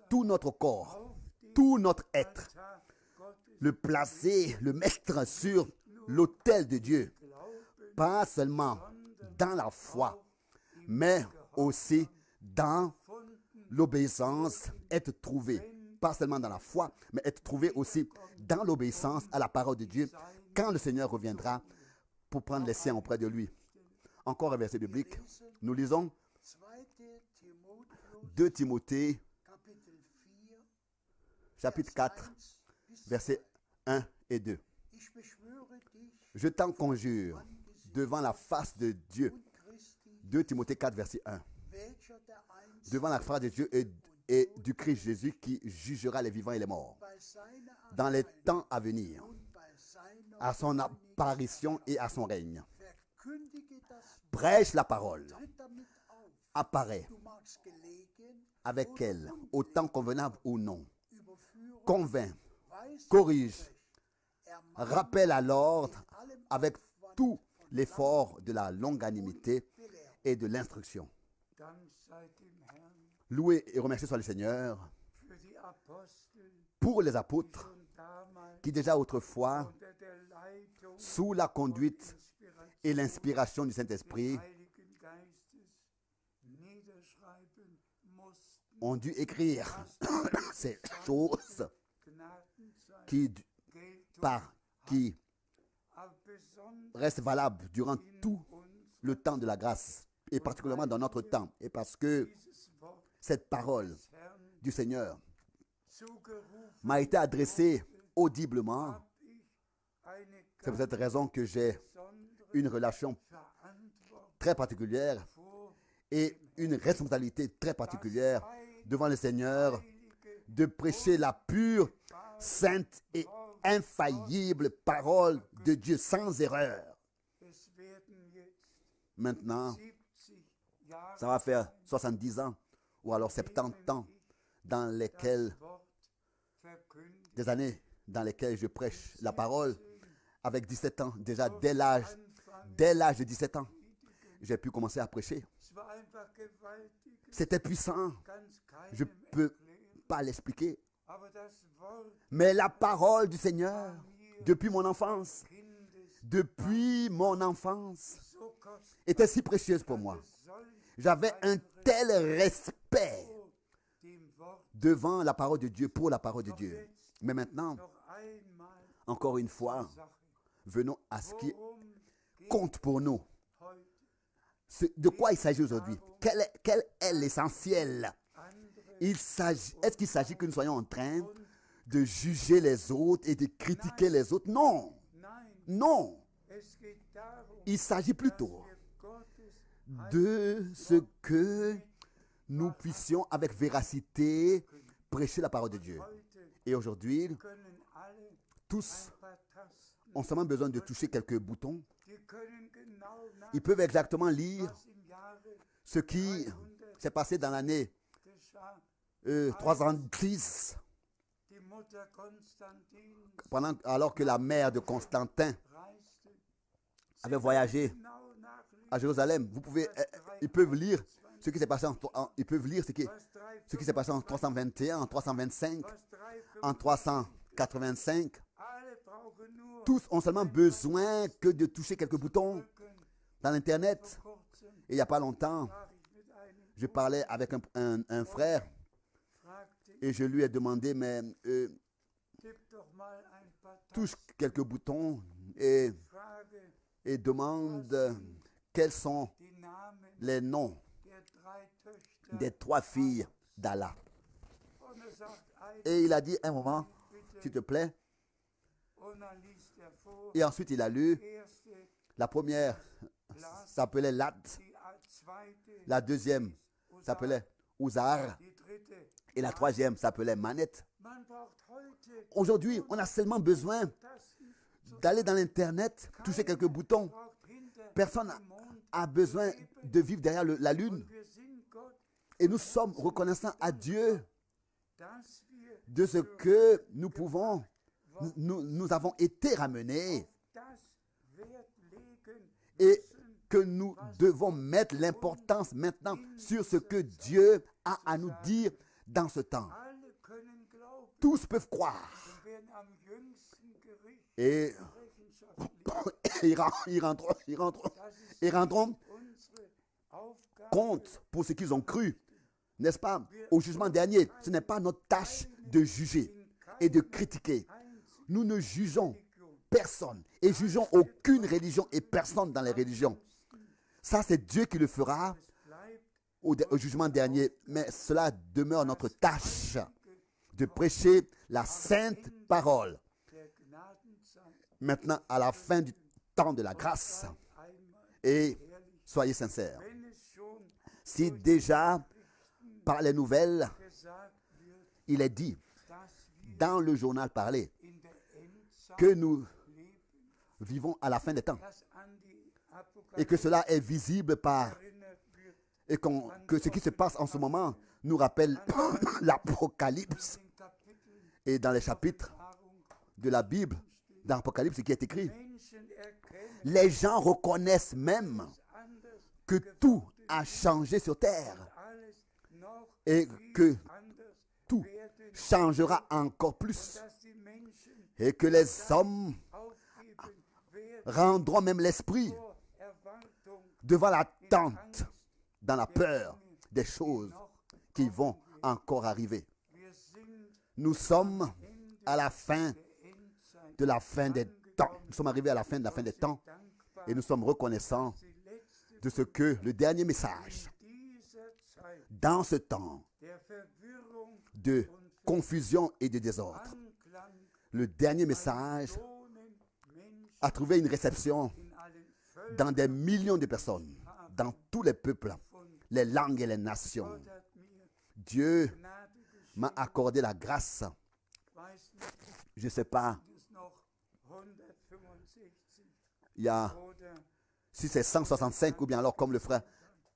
tout notre corps, tout notre être, le placer, le mettre sur l'autel de Dieu, pas seulement dans la foi, mais aussi dans l'obéissance, être trouvé, pas seulement dans la foi, mais être trouvé aussi dans l'obéissance à la parole de Dieu, quand le Seigneur reviendra pour prendre les siens auprès de lui. Encore un verset biblique, nous lisons 2 Timothée, chapitre 4, versets 1 et 2. Je t'en conjure devant la face de Dieu. 2 Timothée 4, verset 1. Devant la face de Dieu et du Christ Jésus qui jugera les vivants et les morts dans les temps à venir, à son apparition et à son règne. Prêche la parole, apparaît avec elle, autant convenable ou non. Convainc, corrige, rappelle à l'ordre avec tout l'effort de la longanimité et de l'instruction. Loué et remercié soit le Seigneur pour les apôtres qui déjà autrefois, sous la conduite et l'inspiration du Saint-Esprit, ont dû écrire ces choses qui restent valables durant tout le temps de la grâce, et particulièrement dans notre temps. Et parce que cette parole du Seigneur m'a été adressée audiblement, c'est pour cette raison que j'ai une relation très particulière et une responsabilité très particulière devant le Seigneur de prêcher la pure, sainte et infaillible parole de Dieu sans erreur. Maintenant, ça va faire 70 ans ou alors 70 ans dans lesquels, des années dans lesquelles je prêche la parole avec 17 ans, déjà dès l'âge de 17 ans, j'ai pu commencer à prêcher. C'était puissant, je ne peux pas l'expliquer, mais la parole du Seigneur, depuis mon enfance, était si précieuse pour moi. J'avais un tel respect devant la parole de Dieu, pour la parole de Dieu. Mais maintenant, encore une fois, venons à ce qui compte pour nous. De quoi il s'agit aujourd'hui? Quel est l'essentiel? Est-ce qu'il s'agit que nous soyons en train de juger les autres et de critiquer les autres? Non. Non. Il s'agit plutôt de ce que nous puissions avec véracité prêcher la parole de Dieu. Et aujourd'hui, tous ont seulement besoin de toucher quelques boutons. Ils peuvent exactement lire ce qui s'est passé dans l'année 310, alors que la mère de Constantin avait voyagé à Jérusalem. Ils peuvent lire ce qui s'est passé ce qui s'est passé en 321, en 325, en 385. Tous ont seulement besoin que de toucher quelques boutons dans l'Internet. Et il n'y a pas longtemps, je parlais avec un frère et je lui ai demandé, mais touche quelques boutons et demande quels sont les noms des 3 filles d'Allah. Et il a dit un moment, s'il te plaît. Et ensuite il a lu, la première s'appelait Lat, la deuxième s'appelait Uzar et la troisième s'appelait Manette. Aujourd'hui, on a seulement besoin d'aller dans l'Internet, toucher quelques boutons. Personne n'a besoin de vivre derrière la lune. Et nous sommes reconnaissants à Dieu de ce que nous pouvons nous avons été ramenés das Wert legen et que nous devons mettre l'importance maintenant sur ce que Dieu a à nous dire dans ce temps. alle können glauben Tous peuvent croire und werden am jüngsten Gericht et Rechenschaft legen. ils rendront Unsere Aufgabe compte pour ce qu'ils ont cru, n'est-ce pas? Au jugement dernier, ce n'est pas notre tâche de juger et de critiquer. Nous ne jugeons personne et jugeons aucune religion et personne dans les religions. Ça, c'est Dieu qui le fera bleibt au jugement dernier. Mais cela demeure notre tâche de prêcher la sainte parole. der Gnadenzeit Maintenant, à la fin du temps de la grâce. einmal Et soyez sincères. wenn es schon Si déjà, par les nouvelles, gesagt wird, il est dit dass wir dans le journal parlé in der Endzeit que nous leben, vivons à la fin des temps dass an die et que Apokalypse cela est visible par erinnert wird, et que ce qui se passe en ce moment nous rappelle l'Apocalypse den Kapiteln et dans les chapitres Offenbarung de la Bible, dans l'Apocalypse, ce qui est écrit. Menschen erkennen Les gens reconnaissent même anders que tout a changé sur terre alles noch et que anders tout werden, changera encore plus dass die Menschen et que les hommes aufgeben werden rendront même l'esprit vor Erwartung devant l'attente, dans la peur des choses noch. qui vont encore arriver. Wir sind Nous sommes Ende à la fin der Endzeit de la fin des temps. Nous sommes arrivés à la fin de la fin des temps dankbar, et nous sommes reconnaissants die letzte de ce que le dernier message, dieser Zeit dans ce temps der Verwirrung de confusion et de désordre, Anklang le dernier message Millionen Menschen a trouvé une réception in allen Völkern dans des millions de personnes, dans tous les peuples, von les langues et les nations. Gott hat mir Dieu Gnade m'a geschenkt. accordé la grâce. Weiß nicht, Je ne sais pas, ob es noch 165 il y a, oder si c'est 165 ou bien alors comme le frère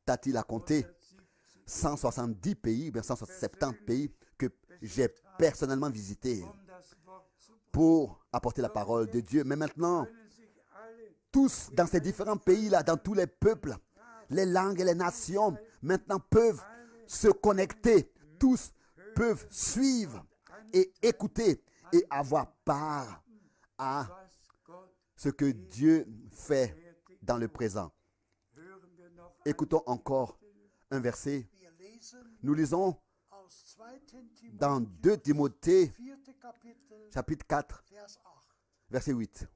Tati l'a compté, 170 pays, ou bien 170 pays que j'ai personnellement visités das Wort zu pour apporter la parole de Dieu. Mais maintenant, können sich alle tous dans ces différents pays-là, dans tous les peuples, les langues et les nations, maintenant peuvent se connecter. Tous peuvent suivre et écouter et avoir part à was Gott ce que Dieu fait dans le présent. hören wir noch Écoutons encore un verset. Wir lesen Nous lisons aus 2. dans Timotheus, 2 Timothée, 4. Kapitel, chapitre 4, Vers 8. verset 8.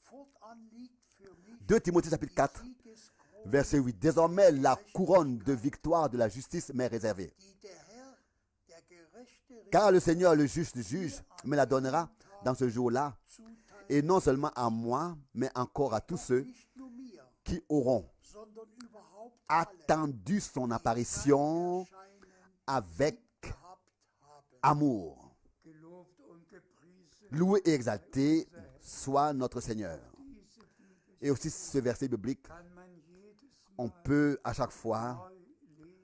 Fortan liegt für mich 2 Timothée, chapitre 4, Siegeskrone, verset 8. Désormais, la couronne de victoire de la justice m'est réservée. die der Herr, der gerechte Car le Seigneur, le juste juge, me la donnera dans ce jour-là, Richter et non seulement à moi, mais encore à tous ceux nicht nur mir, qui auront sondern überhaupt alle attendu son apparition Erscheinen avec gehabt haben. amour. gelobt und gepriesen. Loué et exalté soit notre Seigneur. Diese Bibel Et aussi ce verset biblique, kann man jedes on Mal peut à chaque fois neu lesen.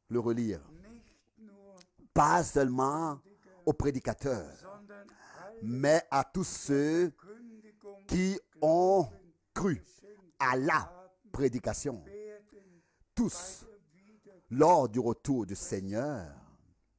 le relire. Nicht nur, Pas seulement aux prédicateurs, sondern alle mais à tous ceux Kündigung qui ont cru geschenkt à la prédication. werden Tous, wieder lors du retour du Seigneur,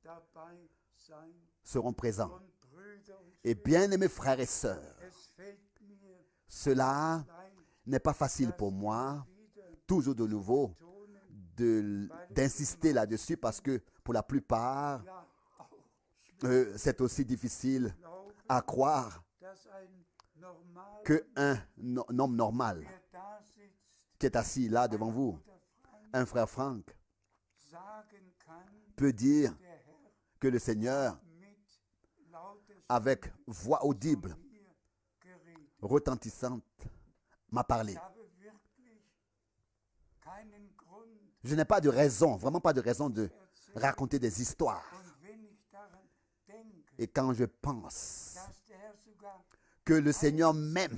dabei sein. seront présents. Und Brüder und Et bien-aimés frères et sœurs, es fällt mir cela leicht, n'est pas facile pour moi, wieder toujours de nouveau, tonen, d'insister là-dessus parce que pour la plupart, ja auch c'est aussi difficile glauben, à croire dass ein normal qu'un homme normal wer da sitzt qui est assis là devant vous, oder Frank un frère Franck, sagen kann, peut dire der Herr que le Seigneur, mit lauter avec voix audible, Stimme mir geredet. retentissante, m'a parlé. Ich habe wirklich keinen Grund, Je n'ai pas de raison, vraiment pas de raison de raconter des histoires. und wenn ich daran denke, Et quand je pense dass der Herr sogar que le Seigneur même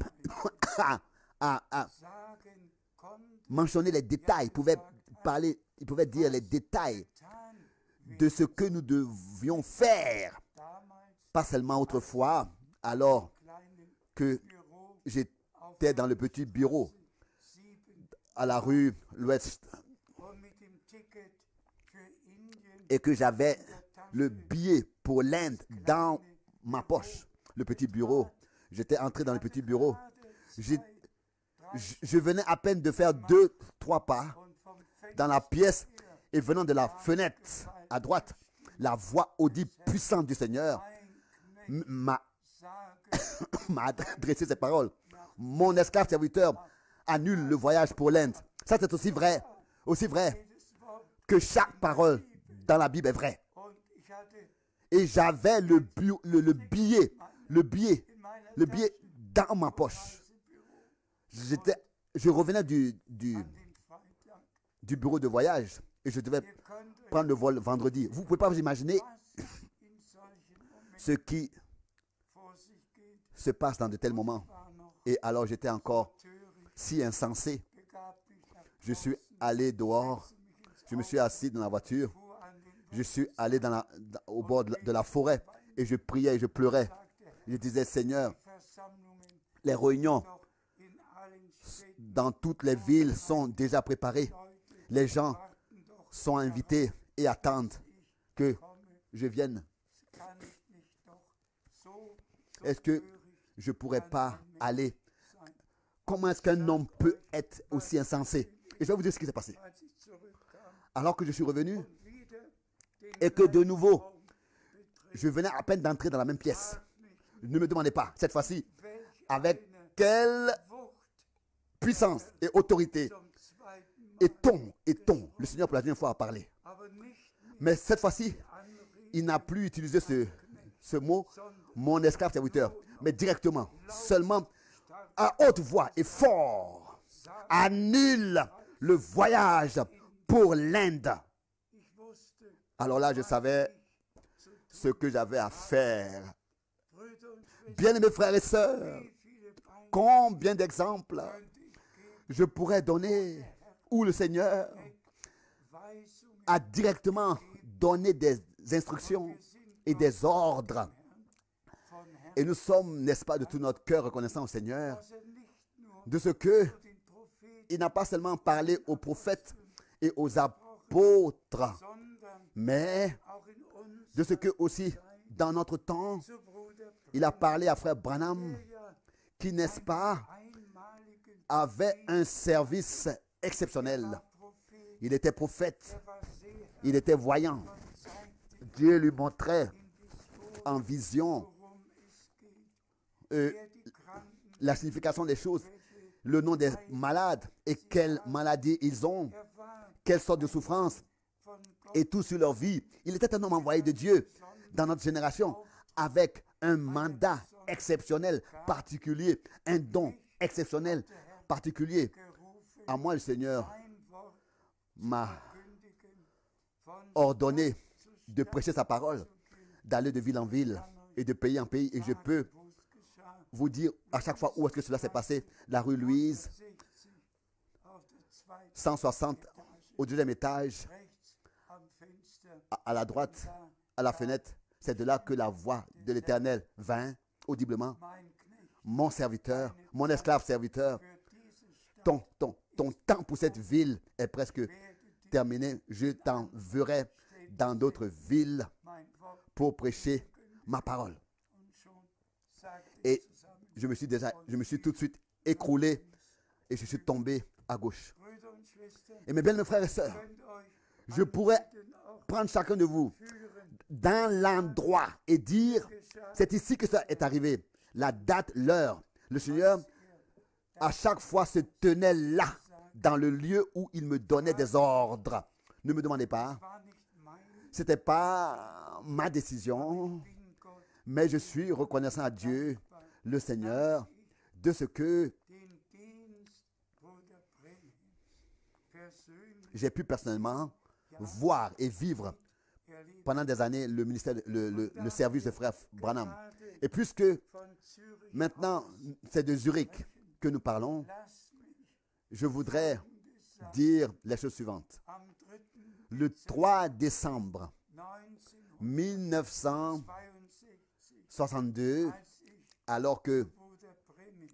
a sagen konnte, mentionné les détails, il pouvait parler, il pouvait dire les détails getan de ce que nous devions faire, damals pas seulement autrefois, alors kleinen que Büro j'étais dans le petit bureau 7 à la rue l'Ouest und mit dem Ticket für Indien et que j'avais in der Tasche le billet pour l'Inde dans ma poche, le petit bureau. J'étais entré dans le petit bureau. J'ai- Je venais à peine de faire 2-3 pas und vom dans la pièce et venant de la fenêtre à droite, la voix audible puissante du Seigneur Knecht m'a sage, m'a adressé ces paroles. Mon esclave serviteur annule le voyage pour l'Inde. Ça, c'est aussi vrai jedes Wort. que chaque parole dans la Bible est vraie. Und ich hatte Et j'avais le billet in meiner Tasche dans ma poche. Je revenais du an dem Freitag. bureau de voyage et je devais Ihr könnt prendre le vol vendredi. Vous ne pouvez pas vous imaginer was in solchen Momenten ce qui vor sich geht, se passe dans de tels moments. war noch Et alors j'étais encore töricht, si insensé. begab mich nach Je suis draußen, allé dehors, setzte mich ins je me suis assis dans la voiture, Fuhr an den je suis allé au bord de la forêt et je priais et je pleurais. sagte, Je disais, Seigneur, Versammlungen les réunions doch in allen Städten dans toutes les villes sont déjà préparées. Leute Les gens warten doch, sont invités et attendent que komme, je vienne. kann ich nicht doch so Est-ce que töricht je ne pourrais pas aller? sein. Comment est-ce qu'un homme peut être aussi insensé? Et je vais vous dire ce qui s'est passé. Als ich zurückkam Alors que je suis revenu und wieder den et que de gleichen nouveau, Raum betritt, je venais à peine d'entrer dans la même pièce. fragt mich, Ne me demandez pas, cette fois-ci, welch avec eine quelle Wucht puissance et autorité zum zweiten Mal, et ton, le Seigneur pour la deuxième fois a parlé. aber nicht mehr Mais cette fois-ci, anreden, il n'a plus utilisé ce mot, mon esclave serviteur, mais directement, seulement à haute voix et fort, annule le voyage pour l'Inde. ich wusste, Alors là, je savais ce que j'avais à faire. Brüder und Schwestern, Bien-aimés frères et sœurs, wie viele Beine combien d'exemples könnte ich geben, je pourrais donner où le Seigneur Weisungen a directement donné des instructions et des ordres. von Herrn, Et nous sommes, n'est-ce pas, de tout notre cœur reconnaissants au Seigneur dass nicht nur de ce que den Propheten, il n'a pas seulement parlé aux prophètes et aux apôtres, sondern mais auch in uns de ce que aussi dans notre temps, zu Bruder il a parlé à frère Branham, ja qui, n'est-ce pas, einmaligen avait un service exceptionnel. Prophet, Il était prophète, war sehr il était voyant. und zeigte Dieu lui montrait in Vision, en vision worum es geht, euh, wer die Kranken, la signification des choses, le nom des malades et quelles maladies ils ont, war quelle sorte de souffrance von Gott et tout sur leur vie. Il était un homme envoyé de Dieu dans notre génération avec un mandat exceptionnel, particulier, un don exceptionnel, particulier. gerufen, À moi, le Seigneur ein Wort m'a kündigen, von ordonné de prêcher sa parole, d'aller de ville en ville et de pays en pays. Et je peux wo es geschah, vous dire à chaque fois où est-ce que cela s'est passé. La rue Louise, 60 auf der zweiten 160 au deuxième étage, rechts am Fenster, à la droite, da à la fenêtre. C'est de là que la voix de l'Éternel vint audiblement. mein Knecht Mon serviteur, mon esclave serviteur, für diese Stadt ton temps pour cette ville est presque werde dir terminé. Je t'enverrai dans d'autres villes mein Wort pour prêcher ma parole. und schon sagte Et ich zusammen, je me suis tout de suite écroulé et je suis tombé à gauche. Brüder und Schwestern, Et mes bien frères et sœurs, könnt euch je pourrais an den Ort prendre chacun de vous führen, dans l'endroit et dire, c'est ici que ça est arrivé. La date, l'heure. Le Seigneur, à chaque fois, se tenait là, dans le lieu où il me donnait des ordres. Ne me demandez pas. war nicht mein, Ce n'était pas ma décision, bin Gott, mais je suis reconnaissant à Dieu, le Seigneur, de ce que den Dienst Bruder Brennan persönlich j'ai pu personnellement voir et vivre erlebt, pendant des années le ministère, le service de frère Branham. gerade Et puisque von Zürich maintenant c'est de Zurich que nous parlons, lass mich je voudrais Folgendes sagen. dire les choses suivantes. Am 3. Le 3 décembre 1962, 1962, als ich alors que Bruder Brenhem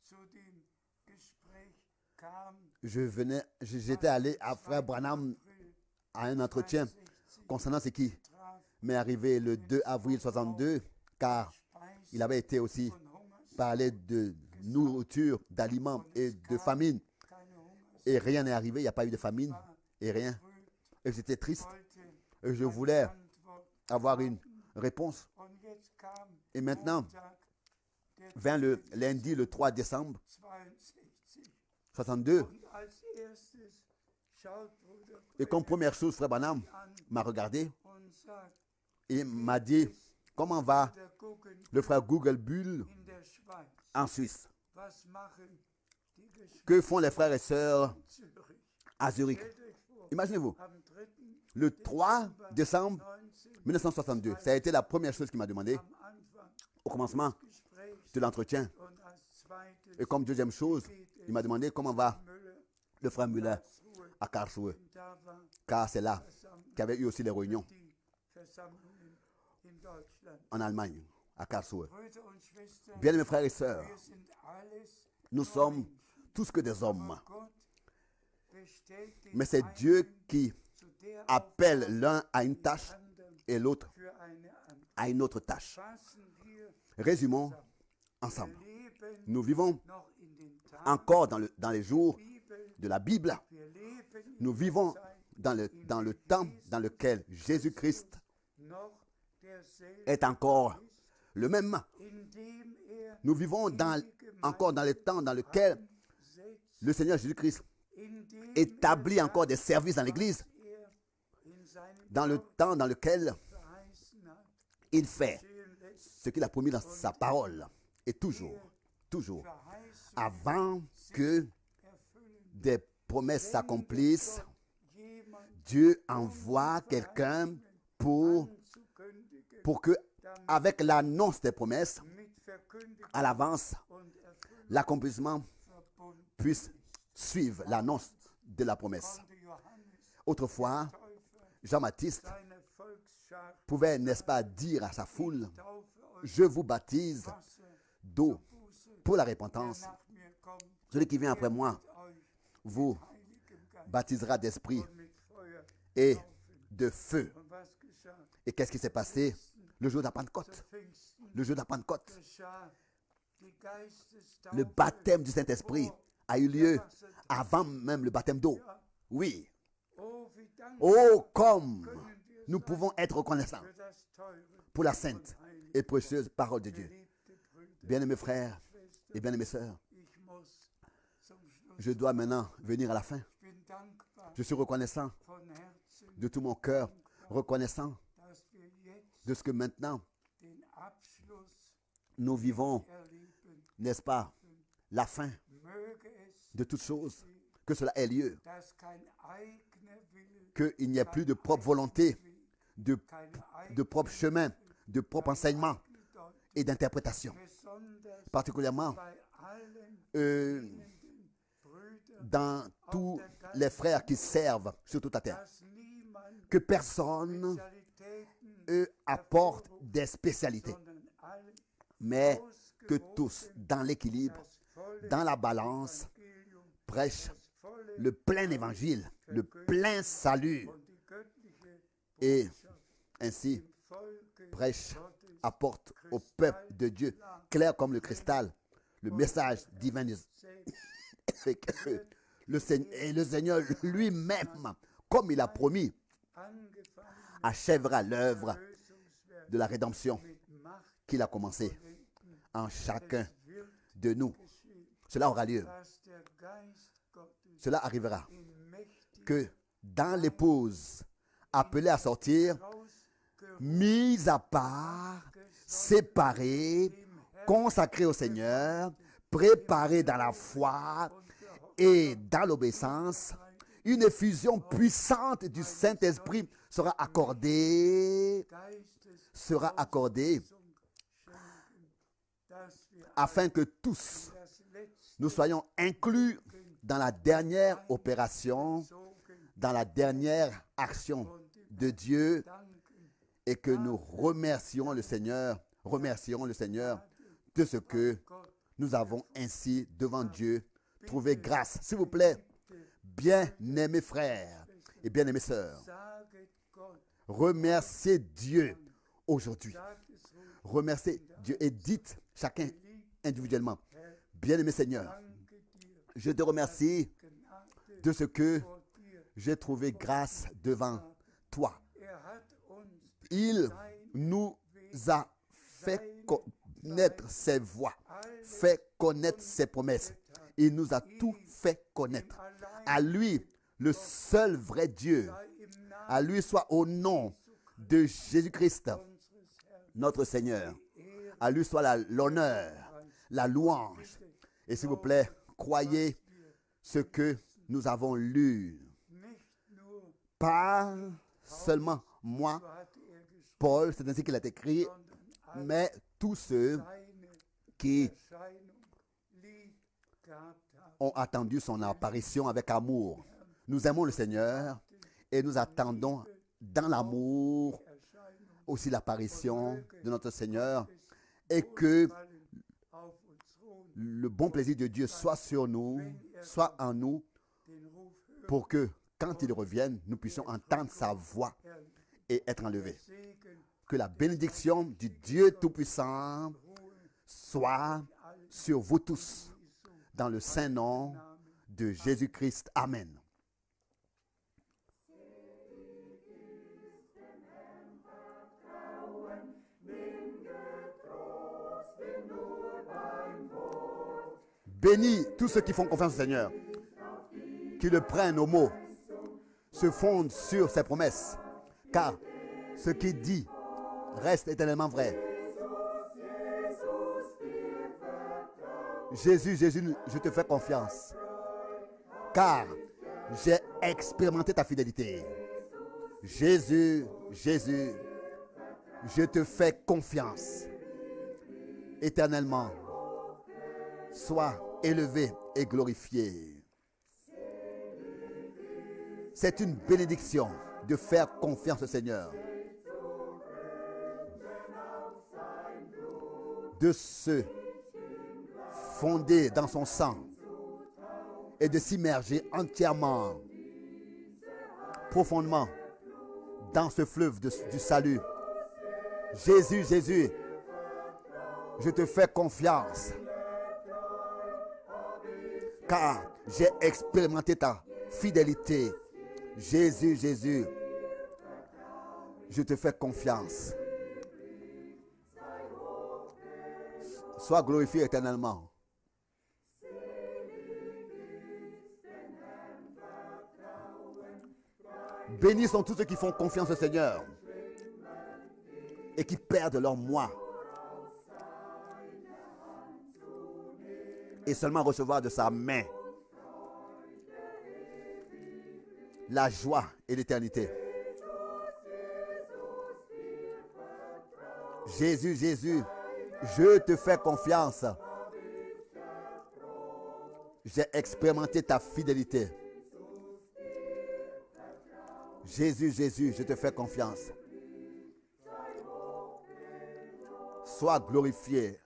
zu dem Gespräch kam, j'étais allé à Frère Branham à un entretien 62 concernant ce qui traf m'est arrivé le 2 avril 62, car il avait été aussi von Hungers, parlé de nourriture, d'aliments et de famine. keine Hungers, Et rien n'est arrivé, il n'y a pas eu de famine et rien. Et j'étais triste. wollte Et je voulais Antwort. avoir une réponse. Und jetzt kam Et maintenant, Montag, der vint le lundi, le 3 décembre 62. 62. Und als erstes schaut Bruder Et comme première chose, Frère Branham an m'a regardé und sagt, et m'a dit, comment va der Gucken le frère Google Bull in der Schweiz. en Suisse? Was machen die Geschwister Que font les frères et sœurs in Zürich? à Zurich? Stellt euch vor, Imaginez-vous, am 3. le 3 décembre 19. 1962, ça a été la première chose qu'il m'a demandé am Anfang au commencement des Gesprächs de l'entretien. und als zweites Et comme deuxième chose, il m'a demandé comment va Müller le frère Müller Karlsruhe. à Karlsruhe, Da war car c'est là Versammlung, qu'il y avait eu aussi les réunions die Versammlungen in Deutschland. en Allemagne, à Karlsruhe. Brüder und Schwestern, Bien, mes frères et sœurs, wir sind alles nous nur sommes Menschen. tous que des hommes. Aber Gott bestellt den Mais c'est einen Dieu qui zu der appelle Aufgabe, l'un à une den tâche anderen et l'autre für eine andere. à une autre tâche. Fassen wir Résumons zusammen. ensemble. Wir leben Nous vivons noch in den Tagen encore dans les jours der Bibel. de la Bible. Wir leben in Nous der vivons Zeit, dans le temps dans lequel Jésus-Christ noch derselbe est encore ist, le même. indem er Nous vivons encore dans le temps dans lequel setzt, le Seigneur Jésus-Christ indem établit encore des services dans l'Église, er in seinem dans le Wort temps dans lequel verheißen hat, il fait geschehen lässt. ce qu'il a promis dans sa parole. Et toujours, Verheißungen avant que erfüllen. des promesses s'accomplissent, Jemand Dieu envoie quelqu'un pour anzukündigen, que, avec l'annonce des promesses, mit Verkündigung à l'avance, und Erfüllung l'accomplissement verbunden. puisse suivre l'annonce de la promesse. Konnte Johannes Autrefois, Täufer Jean-Baptiste seiner Volksschar pouvait, n'est-ce pas, dire à sa foule, Taufe euch je vous baptise Wasser d'eau Buße, pour la der repentance. nach mir kommt, Celui qui vient après moi euch vous heiligem Geist baptisera d'esprit und mit Feuer et taufen. de feu. Und was geschah? Et qu'est-ce qui s'est passé le jour de la Pentecôte? Zu Pfingsten Le jour de la Pentecôte, geschah die Geistestaufe le baptême du Saint-Esprit vor a eu der lieu Wassertaufe. avant même le baptême d'eau. Ja, Oui. oh, wie dankbar Oh, comme können wir nous sein pouvons être reconnaissants für das teure pour la und sainte heilige et précieuse parole de Dieu. Geliebte Brüder Bien-aimés frères und Schwestern, et bien-aimées sœurs, ich muss zum Schluss. je dois maintenant venir à la fin. Ich bin dankbar Je suis reconnaissant von Herzen, de tout mon cœur, reconnaissant dass wir jetzt de ce que maintenant den Abschluss nous vivons, erleben. n'est-ce pas, la fin Möge es, de toutes choses, que cela ait lieu, dass kein eigener Wille, qu'il n'y ait plus de propre volonté, de, kein de propre chemin, de propre enseignement Eigendeutung, et d'interprétation. besonders Particulièrement bei allen euh, Brüdern, dans tous les frères qui servent sur toute la terre. dass niemand Que personne Spezialitäten apporte des spécialités, sondern alle mais que tous, dans l'équilibre, das volle dans la balance, Evangelium, prêchent das volle le plein évangile, le plein salut, und die göttliche et Botschaft ainsi im Volke prêche, Gottes apporte au peuple de Dieu, clair comme le cristal, le message divin. selbst Et que le Seigneur lui-même, comme il a promis, angefangen achèvera l'œuvre Lösungswerk de la rédemption mit Macht qu'il a commencé lenken. en chacun Wird de nous. geschehen, Cela aura lieu. dass der Geist Gottes Cela arrivera. in mächtiger Que dans l'épouse appelée à sortir, Ausgerüstung mise à part, séparée, consacrée au Seigneur, préparée dans la foi et dans l'obéissance, une effusion puissante du Saint-Esprit sera accordée, schenken, dass wir afin que tous das letzte nous soyons inclus dans la dernière opération, Sogen dans la dernière action de Dieu, danken et que nous remercions le Seigneur de ce que nous avons ainsi devant Dieu trouvé grâce. S'il vous plaît, bien-aimés frères et bien-aimées sœurs, remerciez Dieu aujourd'hui. Remerciez Dieu et dites chacun individuellement, bien-aimé Seigneur, je te remercie de ce que j'ai trouvé grâce devant toi. Il nous a fait connaître ses voies, fait connaître ses promesses. Il nous a tout fait connaître. À lui, le seul vrai Dieu, à lui soit au nom de Jésus-Christ, notre Seigneur. À lui soit l'honneur, la louange. Et s'il vous plaît, croyez ce que nous avons lu. Pas seulement moi, Paul, c'est ainsi qu'il a écrit, mais tous ceux qui ont attendu son apparition avec amour. Nous aimons le Seigneur et nous attendons dans l'amour aussi l'apparition de notre Seigneur et que le bon plaisir de Dieu soit sur nous, soit en nous, pour que quand il revienne, nous puissions entendre sa voix et être enlevés. Que la bénédiction du Dieu Tout-Puissant soit sur vous tous, dans le saint nom de Jésus-Christ. Amen. Bénis tous ceux qui font confiance au Seigneur, qui le prennent au mot, se fondent sur ses promesses, car ce qu'il dit reste éternellement vrai. Jésus, Jésus, je te fais confiance, car j'ai expérimenté ta fidélité. Jésus, Jésus, je te fais confiance. Éternellement, sois élevé et glorifié. C'est une bénédiction de faire confiance au Seigneur, de se fonder dans son sang et de s'immerger entièrement, profondément dans ce fleuve du salut. Jésus, Jésus, je te fais confiance, car j'ai expérimenté ta fidélité. Jésus, Jésus, je te fais confiance. Sois glorifié éternellement. Bénis sont tous ceux qui font confiance au Seigneur et qui perdent leur moi et seulement recevoir de sa main la joie et l'éternité. Jésus, Jésus, je te fais confiance. J'ai expérimenté ta fidélité. Jésus, Jésus, je te fais confiance. Sois glorifié.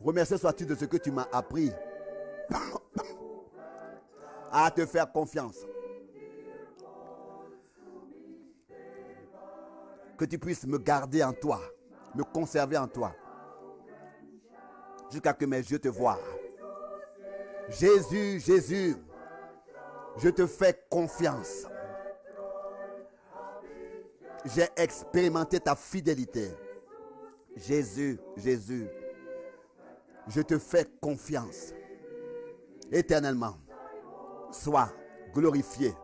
Remercié sois-tu de ce que tu m'as appris à te faire confiance. Que tu puisses me garder en toi, me conserver en toi, jusqu'à que mes yeux te voient. Jésus, Jésus, je te fais confiance. J'ai expérimenté ta fidélité. Jésus, Jésus, je te fais confiance. Éternellement, sois glorifié.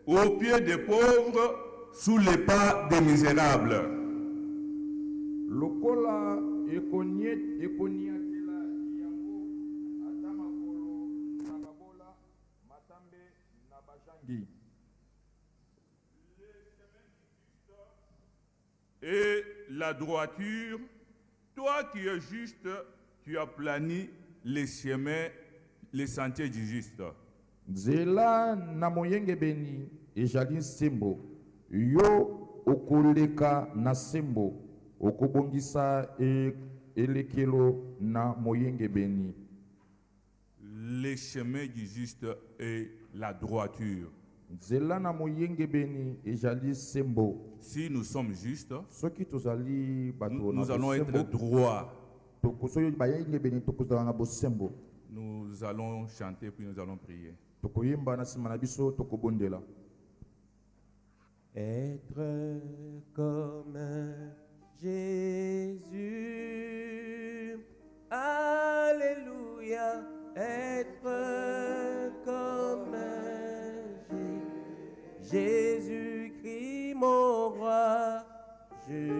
Aux pieds des pauvres, sous les pas des misérables. Lokola ekoniatela yango ata makolo na babola matambe na bajangi. Et la droiture, toi qui es juste, tu as plani les chemins, les sentiers du juste. Nzela na moyenge beni ezali nsembo yo okoleka na sembo okobongisa elekelo na moyenge beni. Les chemins du juste et la droiture. Nzela na moyenge beni ezali sembo. Si nous sommes justes, Soki tozali bato nous allons être droits. tokosoyo bayenge beni tokozala na bosembo. Nous allons chanter puis nous allons prier. Tokoyemba na sima na biso tokobondela. Être comme Jésus, alléluia, être comme Jésus-Christ mon roi, je